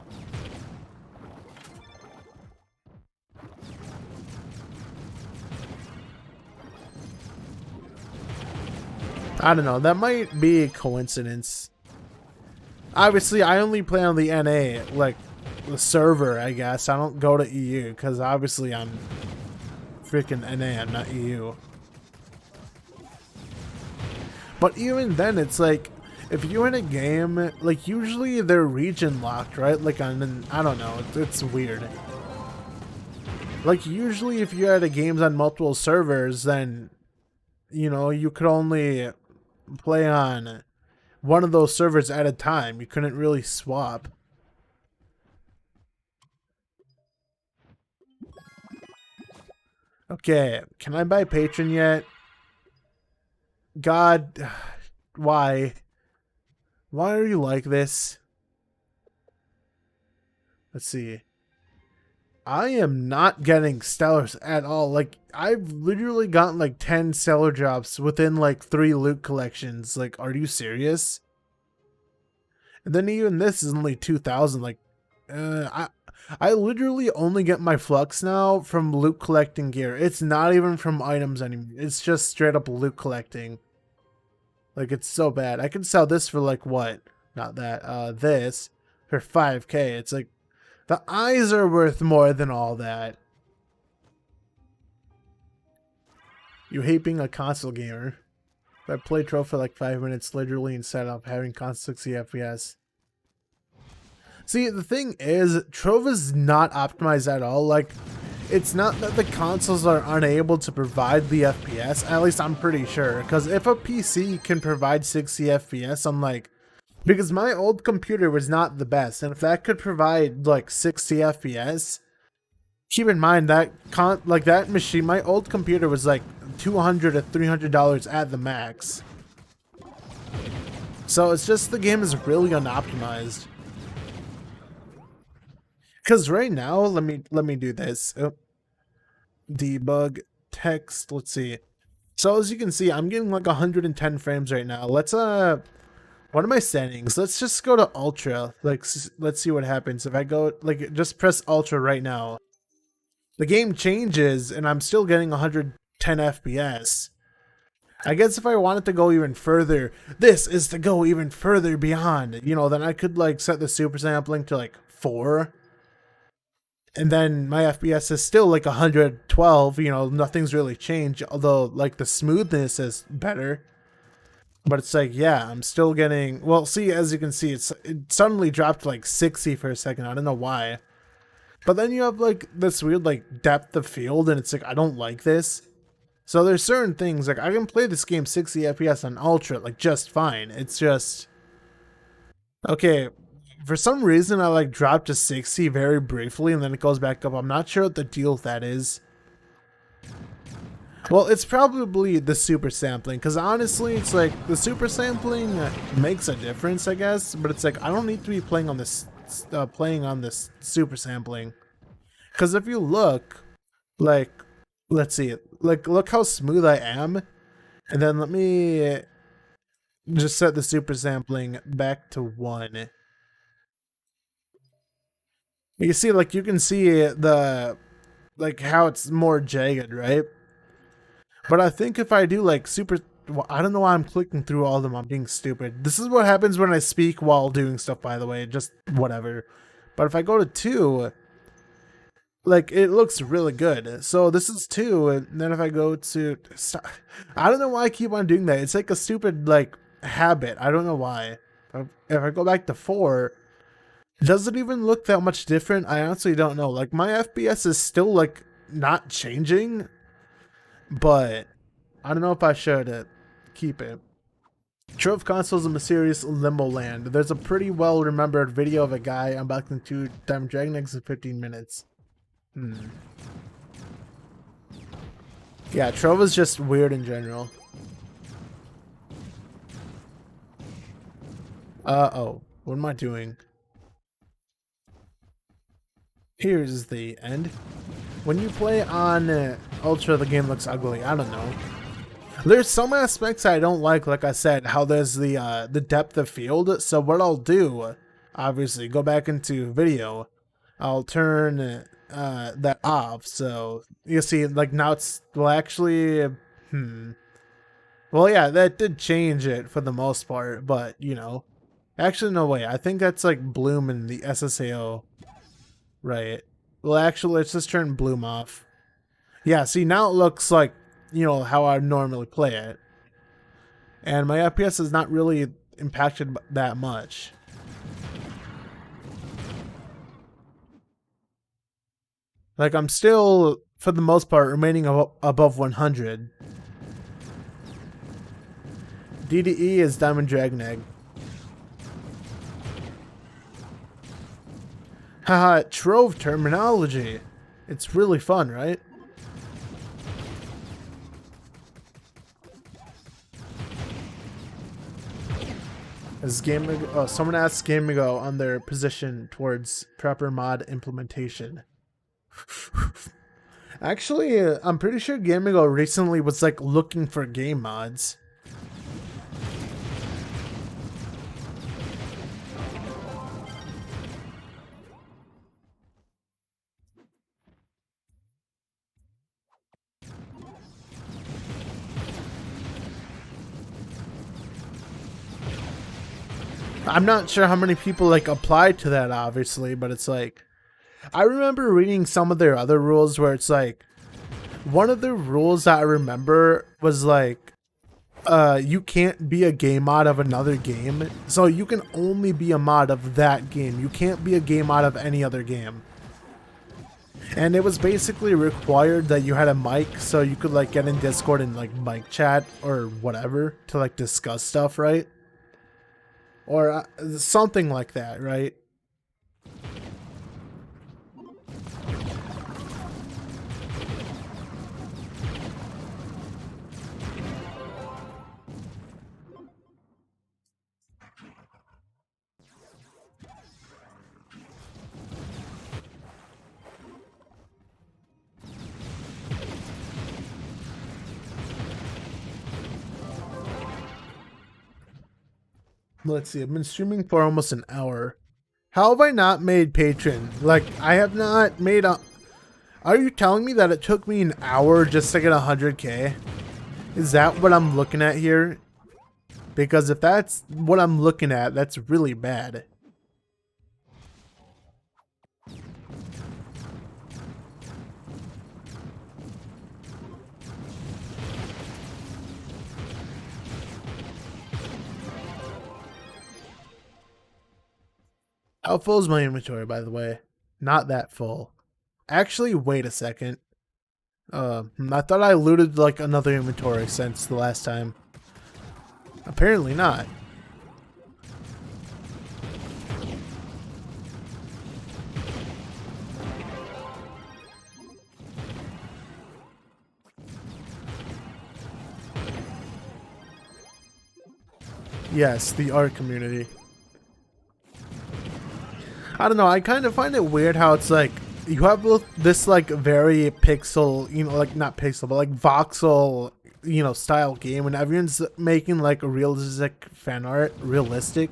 I don't know, that might be a coincidence. Obviously, I only play on the NA, like the server, I guess. I don't go to EU because obviously I'm freaking NA, I'm not EU. But even then, it's like, if you're in a game, like usually they're region locked, right? Like I don't know, it's weird. Like usually if you had a games on multiple servers, then, you know, you could only play on one of those servers at a time. You couldn't really swap. Okay, can I buy patron yet? God, why? Why are you like this? Let's see. I am not getting stellars at all. Like, I've literally gotten like 10 stellar drops within like 3 loot collections. Like, are you serious? And then even this is only 2,000. Like, I literally only get my flux now from loot collecting gear. It's not even from items anymore. It's just straight up loot collecting. Like, it's so bad. I can sell this for like what? Not that. This for 5K. It's like the eyes are worth more than all that. You hate being a console gamer. I play Trove for like 5 minutes literally instead of having constant 60 FPS. See, the thing is, Trove is not optimized at all. Like, it's not that the consoles are unable to provide the FPS. At least I'm pretty sure. Because if a PC can provide 60 FPS, I'm like... Because my old computer was not the best. And if that could provide, like, 60 FPS... Keep in mind that, that machine, my old computer was like $200 to $300 at the max. So it's just the game is really unoptimized. Because right now, let me do this. Oh. Debug text. Let's see. So as you can see, I'm getting like 110 frames right now. Let's what are my settings? Let's just go to ultra. Like, let's see what happens if I go like just press ultra right now. The game changes and I'm still getting 110 FPS. I guess if I wanted to go even further, this is to go even further beyond, you know, then I could like set the super sampling to like 4. And then my FPS is still like 112, you know, nothing's really changed, although like the smoothness is better. But it's like, yeah, I'm still getting, well, see, as you can see, it suddenly dropped to like 60 for a second. I don't know why. But then you have like this weird like depth of field and it's like, I don't like this. So there's certain things, like I can play this game 60 FPS on ultra, like just fine. It's just, okay, for some reason I like dropped to 60 very briefly and then it goes back up. I'm not sure what the deal with that is. Well, it's probably the super sampling, because honestly, it's like the super sampling makes a difference, I guess, but it's like I don't need to be playing on this super sampling, because if you look, like, let's see, like look how smooth I am, and then let me just set the super sampling back to 1. You see, like you can see the like how it's more jagged, right? But I think if I do like super, well, I don't know why I'm clicking through all of them. I'm being stupid. This is what happens when I speak while doing stuff, by the way. Just whatever. But if I go to 2, like it looks really good. So this is 2, and then if I go to, I don't know why I keep on doing that. It's like a stupid like habit. I don't know why. If I go back to 4, does it even look that much different? I honestly don't know. Like my FPS is still like not changing. But I don't know if I should keep it. Trove consoles in mysterious limbo land. There's a pretty well remembered video of a guy unboxing 2 Diamond Dragon eggs in 15 minutes. Yeah, Trove is just weird in general. Oh, what am I doing? Here's the end. When you play on Ultra, the game looks ugly. I don't know. There's some aspects I don't like I said, how there's the depth of field. So what I'll do, obviously, go back into video. I'll turn that off. So you see, like now it's well actually, well yeah, that did change it for the most part, but you know, actually no way. I think that's like bloom in the SSAO, right? Well, actually, let's just turn bloom off. Yeah, see now it looks like, you know, how I normally play it. And my FPS is not really impacted that much. Like I'm still, for the most part, remaining above 100. DDE is Diamond Dragon Egg. Haha, Trove terminology. It's really fun, right? As someone asked Gamigo on their position towards proper mod implementation. Actually, I'm pretty sure Gamigo recently was like looking for game mods. I'm not sure how many people like applied to that, obviously, but it's like, I remember reading some of their other rules where it's like, one of the rules that I remember was like, you can't be a game mod of another game, so you can only be a mod of that game. You can't be a game mod of any other game. And it was basically required that you had a mic, so you could like get in Discord and like mic chat or whatever to like discuss stuff, right? Or something like that, right? Let's see, I've been streaming for almost an hour. How have I not made patron? Like, I have not made a... Are you telling me that it took me an hour just to get 100k? Is that what I'm looking at here? Because if that's what I'm looking at, that's really bad. How full is my inventory, by the way? Not that full. Actually, wait a second. I thought I looted like another inventory since the last time. Apparently not. Yes, the art community. I don't know, I kind of find it weird how it's like, you have this like very pixel, you know, like not pixel, but like voxel, you know, style game, and everyone's making like realistic fan art, realistic.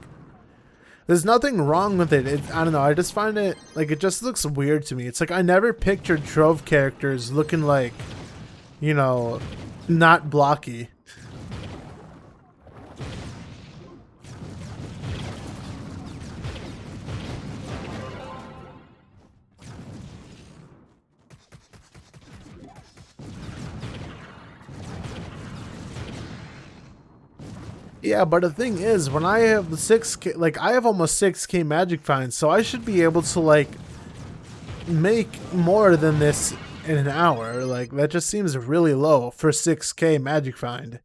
There's nothing wrong with it. I don't know, I just find it, like, it just looks weird to me. It's like, I never pictured Trove characters looking like, you know, not blocky. Yeah, but the thing is, when I have the 6K, like, I have almost 6K magic finds, so I should be able to, like, make more than this in an hour. Like, that just seems really low for 6K magic find.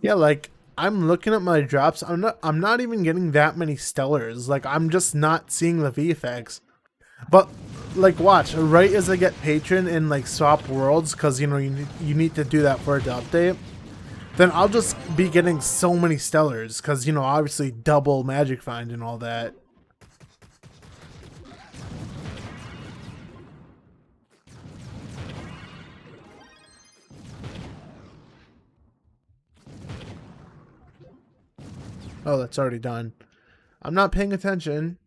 Yeah, like, I'm looking at my drops. I'm not even getting that many stellars. Like, I'm just not seeing the VFX. But like, watch, right as I get patron and like swap worlds, because you know you need to do that for it to update. then I'll just be getting so many stellars because, you know, obviously double magic find and all that. Oh, that's already done. I'm not paying attention.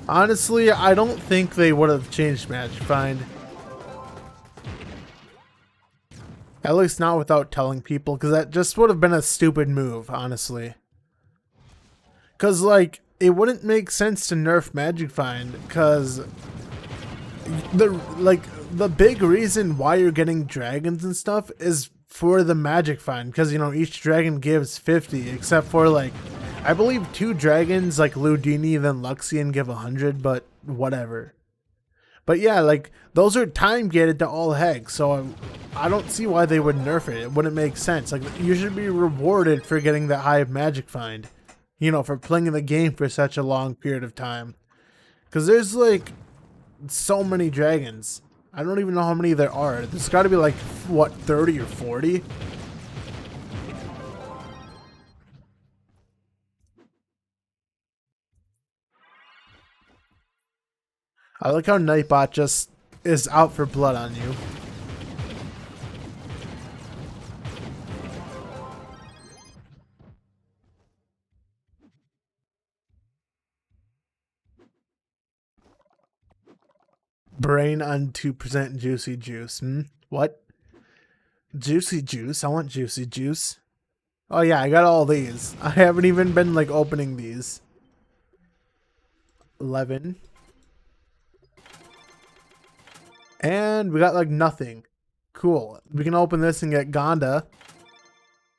Honestly, I don't think they would have changed Magic Find. At least not without telling people, because that just would have been a stupid move, honestly. Because, like, it wouldn't make sense to nerf Magic Find, because the big reason why you're getting dragons and stuff is for the Magic Find, because, you know, each dragon gives 50, except for, like, I believe 2 dragons, like Ludini, then Luxian, give 100, but whatever. But yeah, like, those are time gated to all hex, so I don't see why they would nerf it. It wouldn't make sense. Like, you should be rewarded for getting that high of Magic Find, you know, for playing the game for such a long period of time. Because there's, like, so many dragons. I don't even know how many there are. There's got to be, like, what, 30 or 40? I like how Nightbot just is out for blood on you. Brain on 2% juicy juice. What? Juicy juice? I want juicy juice. Oh yeah, I got all these. I haven't even been like opening these. 11. And we got like nothing. Cool. We can open this and get Gonda.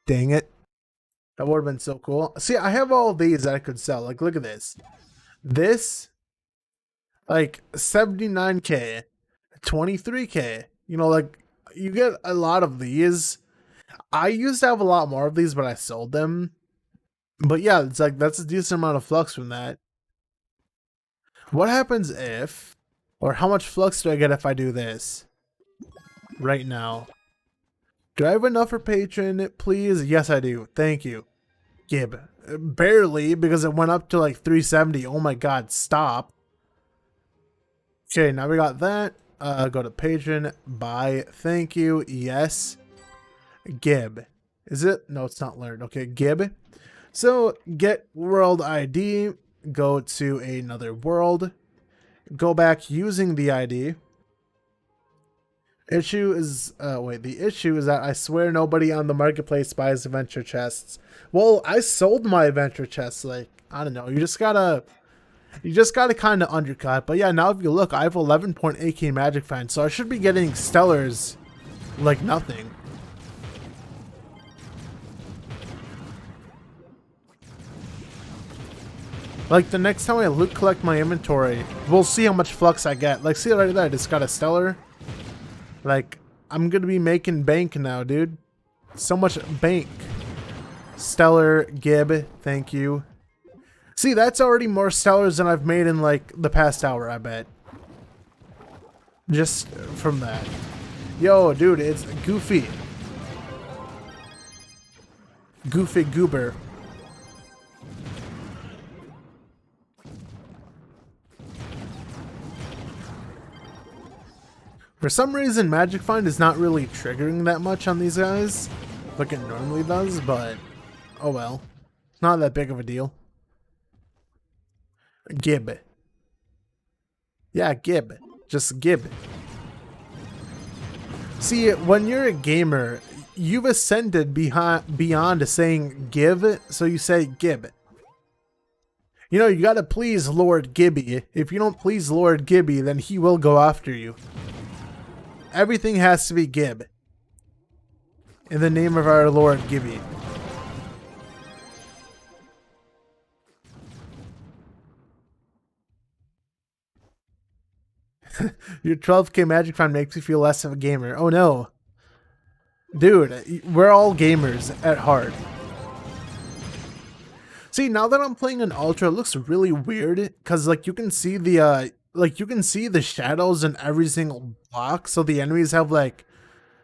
Dang it. That would have been so cool. See, I have all these that I could sell. Like, look at this. This, like, 79k, 23k. You know, like, you get a lot of these. I used to have a lot more of these, but I sold them. But yeah, it's like, that's a decent amount of flux from that. What happens if, or how much flux do I get if I do this? Right now. Do I have enough for patron, please? Yes, I do. Thank you. Gib. Barely, because it went up to like 370. Oh my god, stop. Okay, now we got that. Go to patron. Buy. Thank you. Yes. Gib. Is it? No, it's not learned. Okay, Gib. So, get world ID. Go to another world. Go back using the ID. Issue is, the issue is that I swear nobody on the marketplace buys adventure chests. Well, I sold my adventure chests, like, I don't know, you just gotta kind of undercut. But yeah, now if you look, I have 11.8k magic find, so I should be getting stellars like nothing. Like, the next time I loot collect my inventory, we'll see how much flux I get. Like, see right there, I just got a stellar. Like, I'm gonna be making bank now, dude. So much bank. Stellar, Gib, thank you. See, that's already more stellars than I've made in, like, the past hour, I bet. Just from that. Yo, dude, it's Goofy. Goofy Goober. For some reason, Magic Find is not really triggering that much on these guys, like it normally does, but oh well. It's not that big of a deal. Gib. Yeah, Gib. Just Gib. See, when you're a gamer, you've ascended beyond saying give, so you say Gib. You know, you gotta please Lord Gibby. If you don't please Lord Gibby, then he will go after you. Everything has to be Gib. In the name of our Lord Gibby. Your 12k magic find makes you feel less of a gamer. Oh no. Dude, we're all gamers at heart. See, now that I'm playing an Ultra, it looks really weird. Because, like, you can see the like you can see the shadows in every single block, so the enemies have like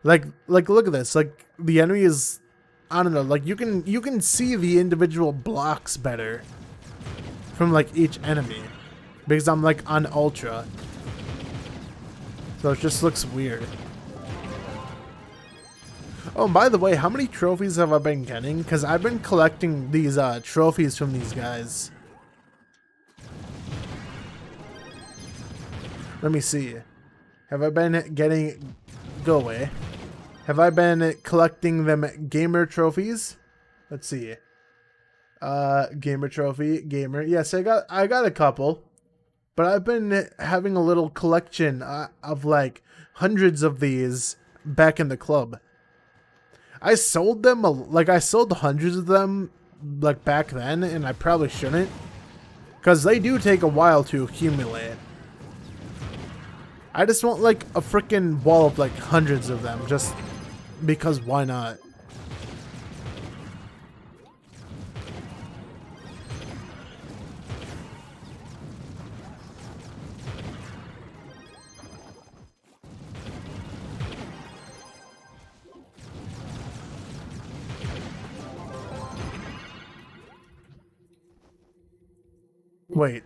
look at this. Like the enemy is, I don't know, like you can see the individual blocks better from like each enemy because I'm like on ultra. So it just looks weird. Oh, and by the way, how many trophies have I been getting? Because I've been collecting these trophies from these guys. Let me see. Have I been getting... Go away. Have I been collecting them gamer trophies? Let's see. Gamer trophy, gamer. Yes, I got a couple. But I've been having a little collection of like hundreds of these back in the club. I sold them, I sold hundreds of them like back then, and I probably shouldn't. Because they do take a while to accumulate. I just want like a freaking wall of like hundreds of them, just because why not? Wait.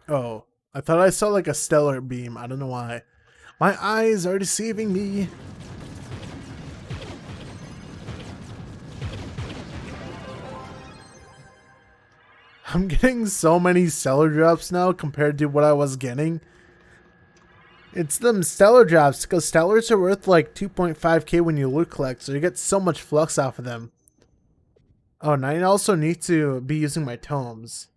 Oh. I thought I saw like a stellar beam. I don't know why. My eyes are deceiving me. I'm getting so many stellar drops now compared to what I was getting. It's them stellar drops because stellars are worth like 2.5k when you loot collect, so you get so much flux off of them. Oh, and I also need to be using my tomes.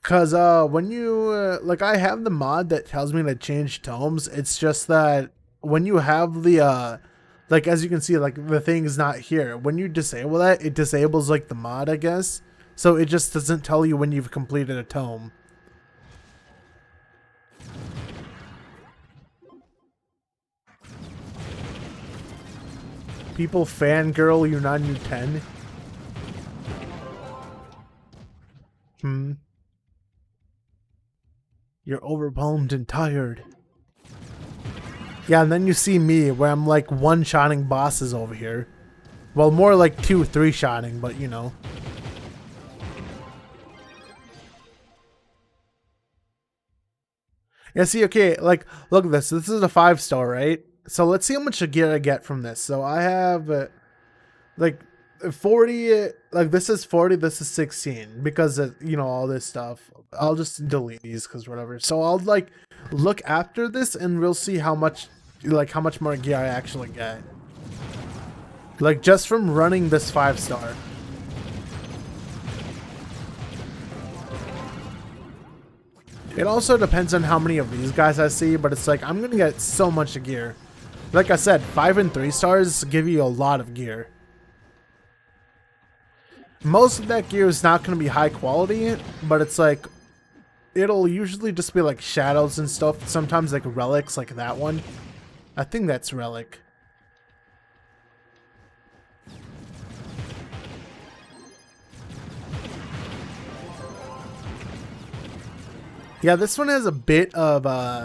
Cause when you like, I have the mod that tells me to change tomes. It's just that when you have the like, as you can see, like the thing is not here. When you disable that, it disables like the mod, I guess. So it just doesn't tell you when you've completed a tome. People fangirl you on U10. You're overwhelmed and tired. Yeah, and then you see me where I'm like one-shotting bosses over here. Well, more like 2, 3-shotting, but you know. Yeah, see, okay, like, look at this. This is a 5-star, right? So let's see how much gear I get from this. So I have, like, 40, like, this is 40, this is 16. Because, you know, all this stuff. I'll just delete these because whatever. So I'll, like, look after this and we'll see how much, like, how much more gear I actually get. Like, just from running this 5-star. It also depends on how many of these guys I see, but it's like, I'm gonna get so much gear. Like I said, 5 and 3 stars give you a lot of gear. Most of that gear is not gonna be high quality, but it's like, it'll usually just be like shadows and stuff. Sometimes like relics, like that one. I think that's relic. Yeah, this one has a bit of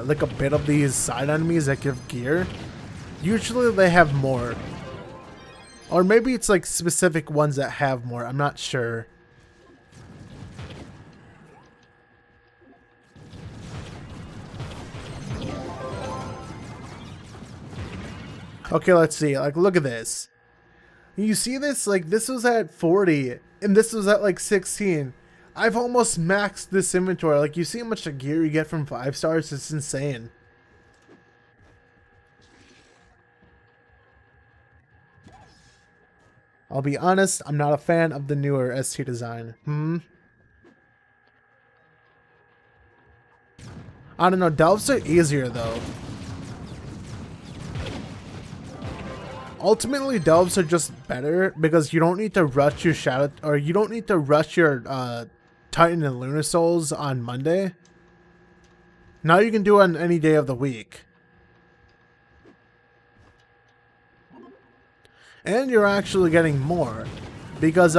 like a bit of these side enemies that give gear. Usually they have more. Or maybe it's like specific ones that have more. I'm not sure. Okay, let's see. Like, look at this. You see this? Like, this was at 40 and this was at like 16. I've almost maxed this inventory. Like, you see how much gear you get from 5 stars? It's insane. I'll be honest, I'm not a fan of the newer ST design. I don't know, delves are easier though. Ultimately, delves are just better because you don't need to rush your shadow, or you don't need to rush your Titan and Lunar Souls on Monday. Now you can do it on any day of the week. And you're actually getting more because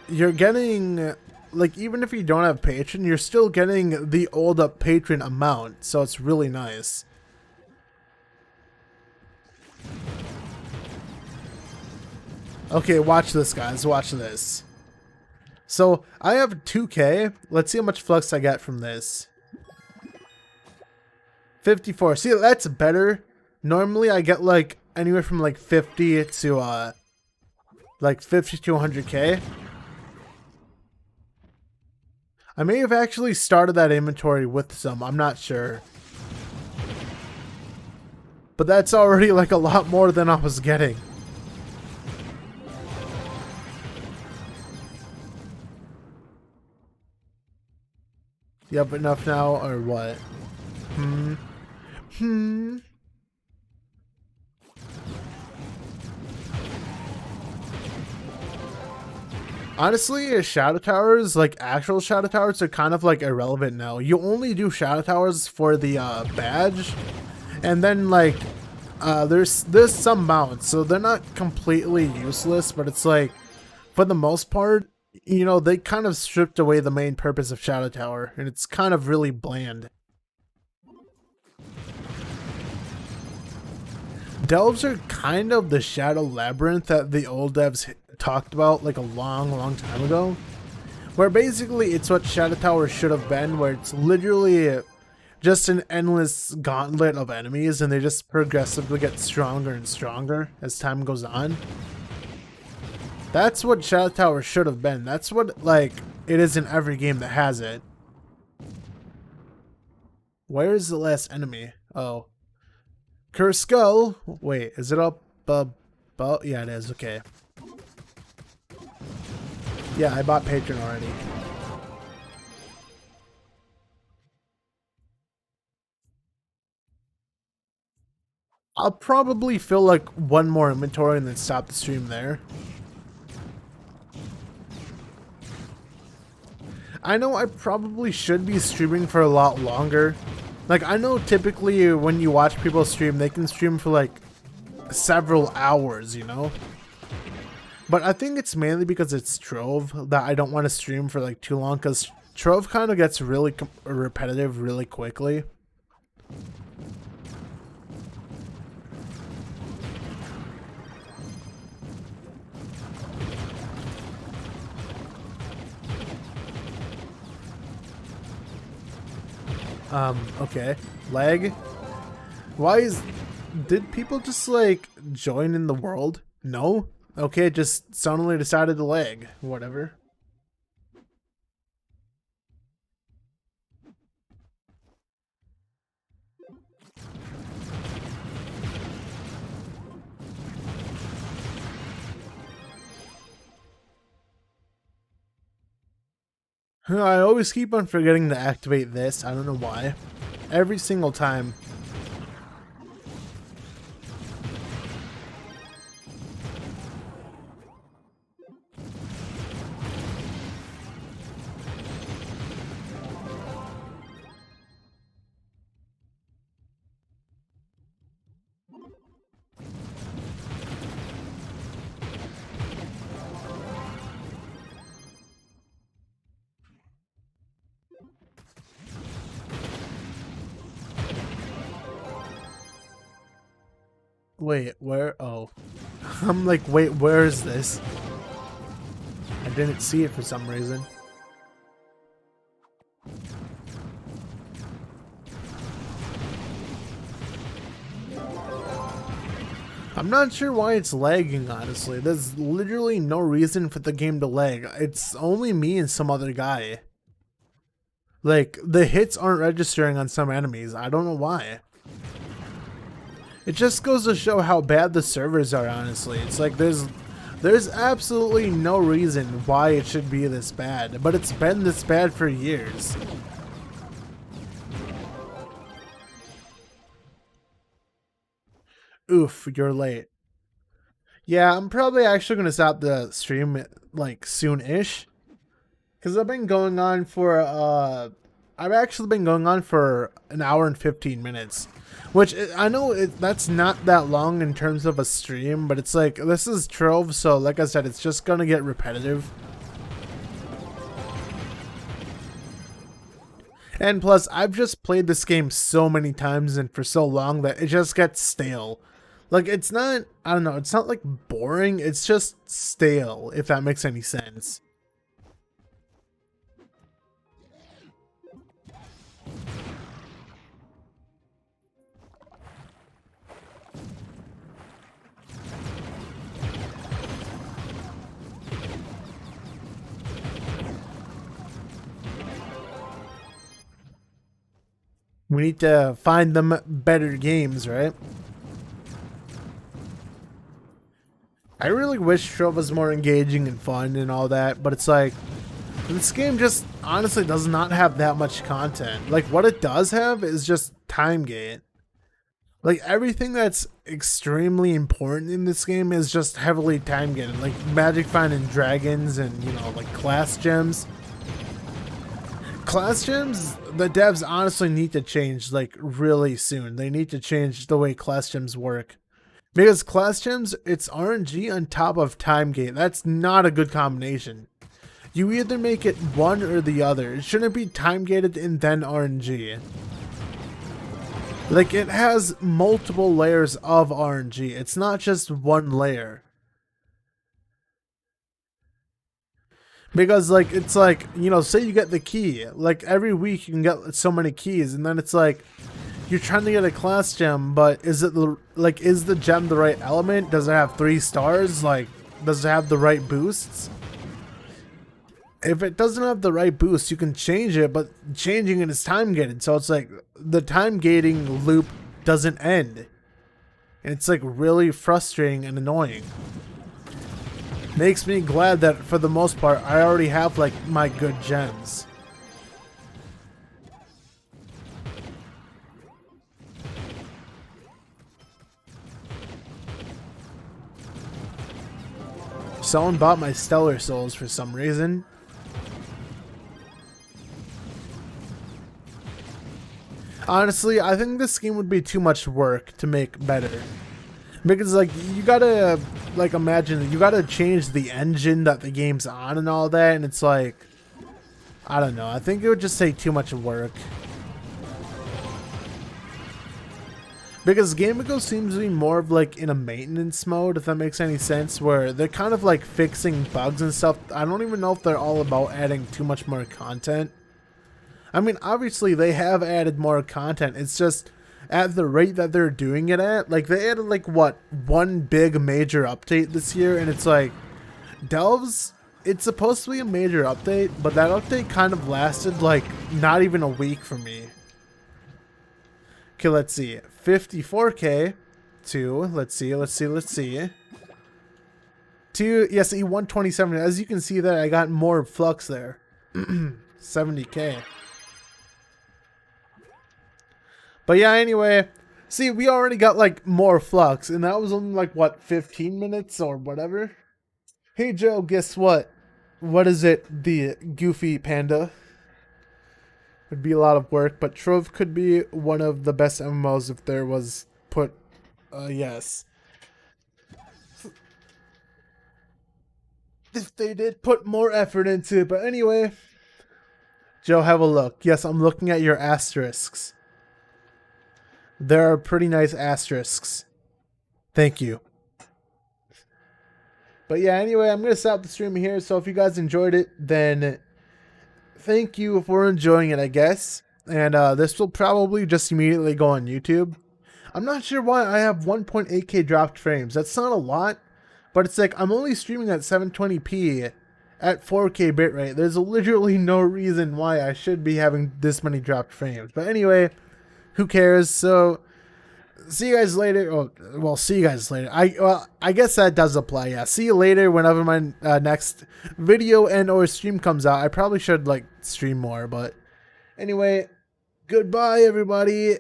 you're getting like even if you don't have patron, you're still getting the old up patron amount, so it's really nice. Okay, watch this, guys. Watch this. So I have 2K. Let's see how much flux I get from this. 54. See, that's better. Normally I get like anywhere from like 50 to like 50 to 100K. I may have actually started that inventory with some, I'm not sure. But that's already like a lot more than I was getting. You have enough now, or what? Honestly, shadow towers, like actual shadow towers, are kind of like irrelevant now. You only do shadow towers for the badge, and then like there's some mounts, so they're not completely useless, but it's like for the most part, you know, they kind of stripped away the main purpose of shadow tower, and it's kind of really bland. Delves are kind of the shadow labyrinth that the old devs talked about like a long time ago, where basically it's what shadow tower should have been, where it's literally just an endless gauntlet of enemies and they just progressively get stronger and stronger as time goes on. That's what shadow tower should have been. That's what like it is in every game that has it. Where is the last enemy? Oh, Cursed Skull. Wait, is it up above? Yeah, it is. Okay. Yeah, I bought Patron already. I'll probably fill like one more inventory and then stop the stream there. I know I probably should be streaming for a lot longer. Like, I know typically when you watch people stream, they can stream for like several hours, you know? But I think it's mainly because it's Trove that I don't want to stream for like too long, because Trove kind of gets really repetitive really quickly. Okay. Lag? Why is... Did people just, like, join in the world? No? Okay, just suddenly decided to lag. Whatever. I always keep on forgetting to activate this. I don't know why. Every single time. Wait, where? Oh. I'm like, wait, where is this? I didn't see it for some reason. I'm not sure why it's lagging, honestly. There's literally no reason for the game to lag. It's only me and some other guy. Like, the hits aren't registering on some enemies. I don't know why. It just goes to show how bad the servers are, honestly. It's like there's absolutely no reason why it should be this bad, but it's been this bad for years. Oof, you're late. Yeah, I'm probably actually gonna stop the stream like soon-ish, because I've been going on for I've actually been going on for an hour and 15 minutes. Which, I know that's not that long in terms of a stream, but it's like, this is Trove, so like I said, it's just gonna get repetitive. And plus, I've just played this game so many times and for so long that it just gets stale. Like, it's not, I don't know, it's not like boring, it's just stale, if that makes any sense. We need to find them better games, right? I really wish Trove was more engaging and fun and all that, but it's like, this game just honestly does not have that much content. Like, what it does have is just time gate. Like, everything that's extremely important in this game is just heavily time gated. Like, magic finding dragons and, you know, like class gems. Class gems, the devs honestly need to change, like, really soon. They need to change the way class gems work. Because class gems, it's RNG on top of time gate. That's not a good combination. You either make it one or the other. It shouldn't be time gated and then RNG. Like, it has multiple layers of RNG. It's not just one layer. Because, like, it's like, you know, say you get the key. Like, every week you can get so many keys, and then it's like, you're trying to get a class gem, but is it the, like, is the gem the right element? Does it have 3 stars? Like, does it have the right boosts? If it doesn't have the right boost, you can change it, but changing it is time gated. So it's like the time gating loop doesn't end. And it's like really frustrating and annoying. Makes me glad that for the most part, I already have like my good gems. Someone bought my stellar souls for some reason. Honestly, I think this game would be too much work to make better. Because, like, you gotta, like, imagine that you gotta change the engine that the game's on and all that, and it's like, I don't know, I think it would just take too much work. Because Game Ago seems to be more of, like, in a maintenance mode, if that makes any sense, where they're kind of, like, fixing bugs and stuff. I don't even know if they're all about adding too much more content. I mean, obviously they have added more content. It's just at the rate that they're doing it at. Like, they added, like, what, one big major update this year, and it's like, Delves, it's supposed to be a major update, but that update kind of lasted, like, not even a week for me. Okay, let's see. 54k to, let's see. To, yes, E127. As you can see there, I got more flux there. 70k. But yeah, anyway, see, we already got, like, more flux, and that was only, like, what, 15 minutes or whatever? Hey, Joe, guess what? What is it? The Goofy Panda. Would be a lot of work, but Trove could be one of the best MMOs if there was put, yes. If they did put more effort into it, but anyway. Joe, have a look. Yes, I'm looking at your asterisks. There are pretty nice asterisks. Thank you. But yeah, anyway, I'm going to stop the stream here. So if you guys enjoyed it, then thank you for enjoying it, I guess. And this will probably just immediately go on YouTube. I'm not sure why I have 1.8k dropped frames. That's not a lot, but it's like I'm only streaming at 720p at 4k bitrate. There's literally no reason why I should be having this many dropped frames. But anyway, who cares? So see you guys later. Oh, well, see you guys later. I guess that does apply. Yeah, see you later whenever my next video and or stream comes out. I probably should like stream more, but anyway, goodbye everybody.